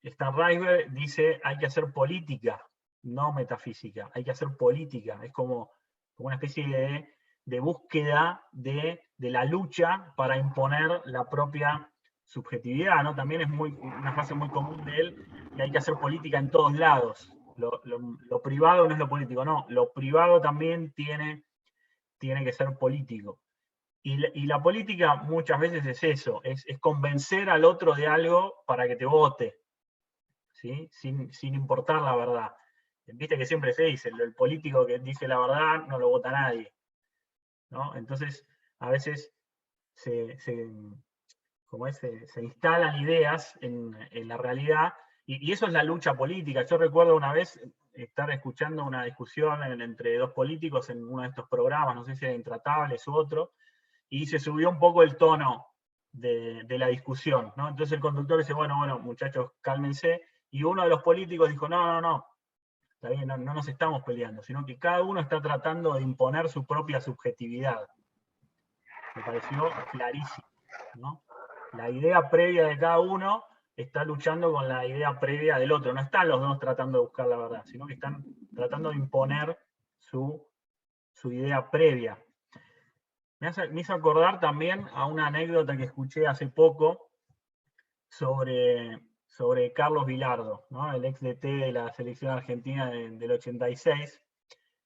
Stan Reisberg dice hay que hacer política, no metafísica, hay que hacer política. Es como una especie de búsqueda de la lucha para imponer la propia subjetividad, ¿no? También es una frase muy común de él, que hay que hacer política en todos lados. Lo privado no es lo político, no, lo privado también tiene que ser político. Y la política muchas veces es eso, es convencer al otro de algo para que te vote, ¿sí? Sin importar la verdad. Viste que siempre se dice, el político que dice la verdad no lo vota nadie, ¿no? Entonces, a veces se instalan ideas en la realidad, y eso es la lucha política. Yo recuerdo una vez estar escuchando una discusión entre dos políticos en uno de estos programas, no sé si era Intratables u otro, y se subió un poco el tono de la discusión, ¿no? Entonces el conductor dice, bueno, muchachos, cálmense, y uno de los políticos dijo, no, está bien, no nos estamos peleando, sino que cada uno está tratando de imponer su propia subjetividad. Me pareció clarísimo, ¿no? La idea previa de cada uno está luchando con la idea previa del otro. No están los dos tratando de buscar la verdad, sino que están tratando de imponer su idea previa. Me hizo acordar también a una anécdota que escuché hace poco sobre Carlos Bilardo, ¿no? El ex DT de la selección argentina del 86.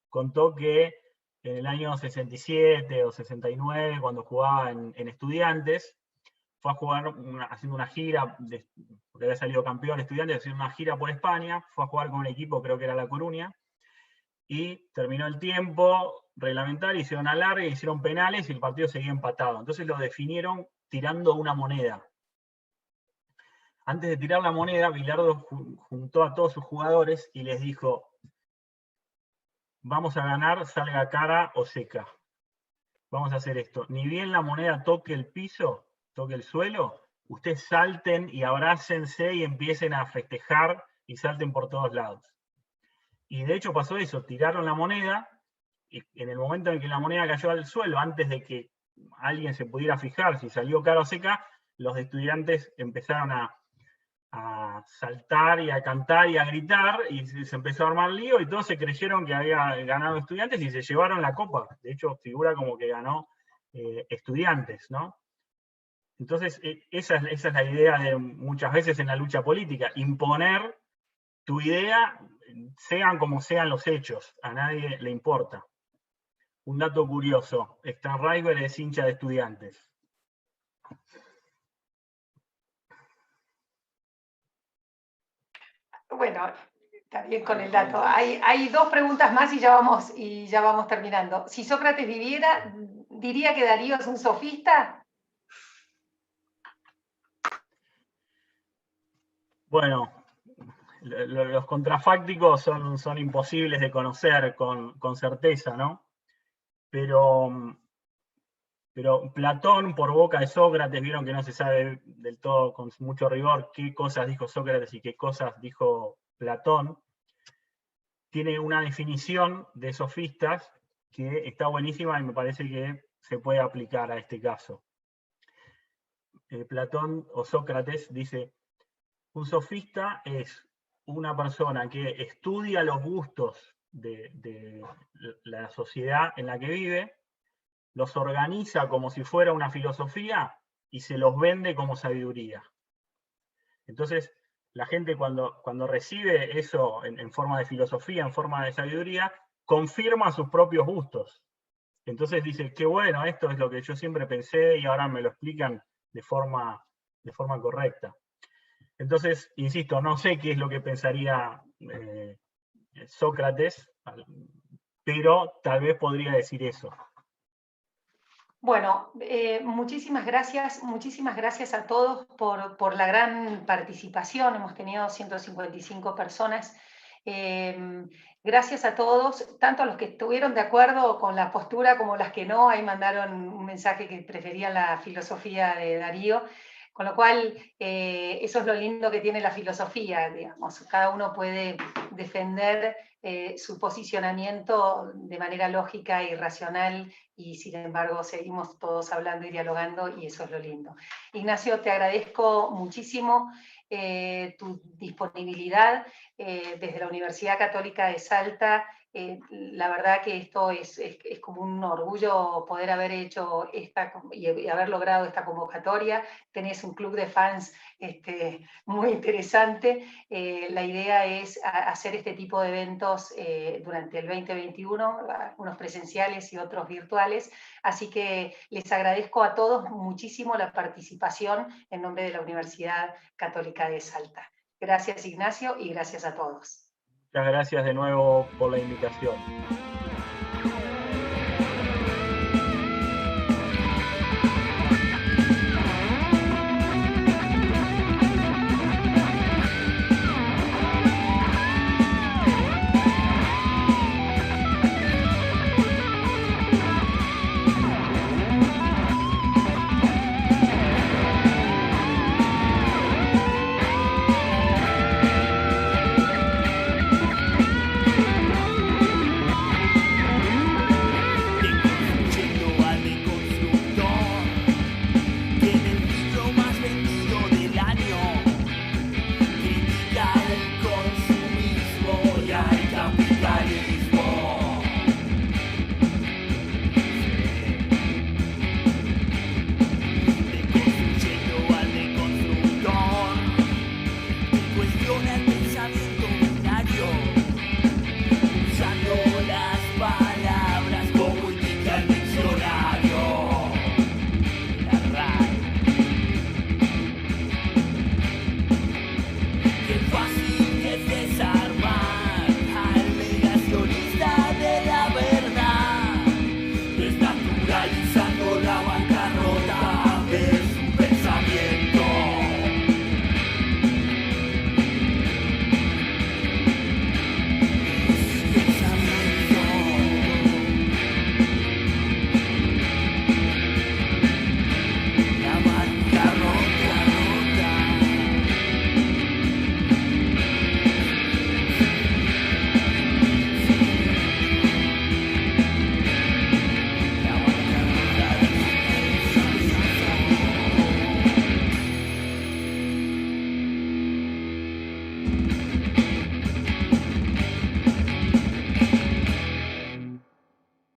Contó que en el año 67 o 69, cuando jugaba en Estudiantes, fue a jugar haciendo una gira, porque había salido campeón Estudiantes, haciendo una gira por España, fue a jugar con un equipo, creo que era La Coruña, y terminó el tiempo reglamentario, hicieron alargue, hicieron penales y el partido seguía empatado. Entonces lo definieron tirando una moneda. Antes de tirar la moneda, Bilardo juntó a todos sus jugadores y les dijo, vamos a ganar, salga cara o seca. Vamos a hacer esto. Ni bien la moneda toque el piso, toque el suelo, ustedes salten y abrácense y empiecen a festejar y salten por todos lados. Y de hecho pasó eso, tiraron la moneda, y en el momento en que la moneda cayó al suelo, antes de que alguien se pudiera fijar si salió cara o seca, los estudiantes empezaron a saltar y a cantar y a gritar, y se empezó a armar lío, y todos se creyeron que había ganado Estudiantes y se llevaron la copa. De hecho, figura como que ganó Estudiantes, ¿no? Entonces, esa es la idea de muchas veces en la lucha política, imponer tu idea, sean como sean los hechos, a nadie le importa. Un dato curioso, Stan Reisberg es hincha de Estudiantes. Bueno, está bien con el dato. Hay dos preguntas más y ya vamos terminando. Si Sócrates viviera, ¿diría que Darío es un sofista? Bueno, los contrafácticos son imposibles de conocer con certeza, ¿no? Pero Platón, por boca de Sócrates, vieron que no se sabe del todo con mucho rigor qué cosas dijo Sócrates y qué cosas dijo Platón. Tiene una definición de sofistas que está buenísima y me parece que se puede aplicar a este caso. Platón o Sócrates dice, Un sofista es una persona que estudia los gustos de la sociedad en la que vive, los organiza como si fuera una filosofía y se los vende como sabiduría. Entonces, la gente cuando recibe eso en forma de filosofía, en forma de sabiduría, confirma sus propios gustos. Entonces dice, qué bueno, esto es lo que yo siempre pensé y ahora me lo explican de forma correcta. Entonces, insisto, no sé qué es lo que pensaría Sócrates, pero tal vez podría decir eso. Bueno, muchísimas gracias a todos por la gran participación. Hemos tenido 155 personas. Gracias a todos, tanto a los que estuvieron de acuerdo con la postura como las que no. Ahí mandaron un mensaje que preferían la filosofía de Darío. Con lo cual, eso es lo lindo que tiene la filosofía, digamos. Cada uno puede defender su posicionamiento de manera lógica y racional, y sin embargo seguimos todos hablando y dialogando, y eso es lo lindo. Ignacio, te agradezco muchísimo tu disponibilidad desde la Universidad Católica de Salta. La verdad que esto es como un orgullo poder haber hecho y haber logrado esta convocatoria. Tenés un club de fans muy interesante. La idea es hacer este tipo de eventos durante el 2021, unos presenciales y otros virtuales. Así que les agradezco a todos muchísimo la participación en nombre de la Universidad Católica de Salta. Gracias, Ignacio, y gracias a todos. Muchas gracias de nuevo por la invitación.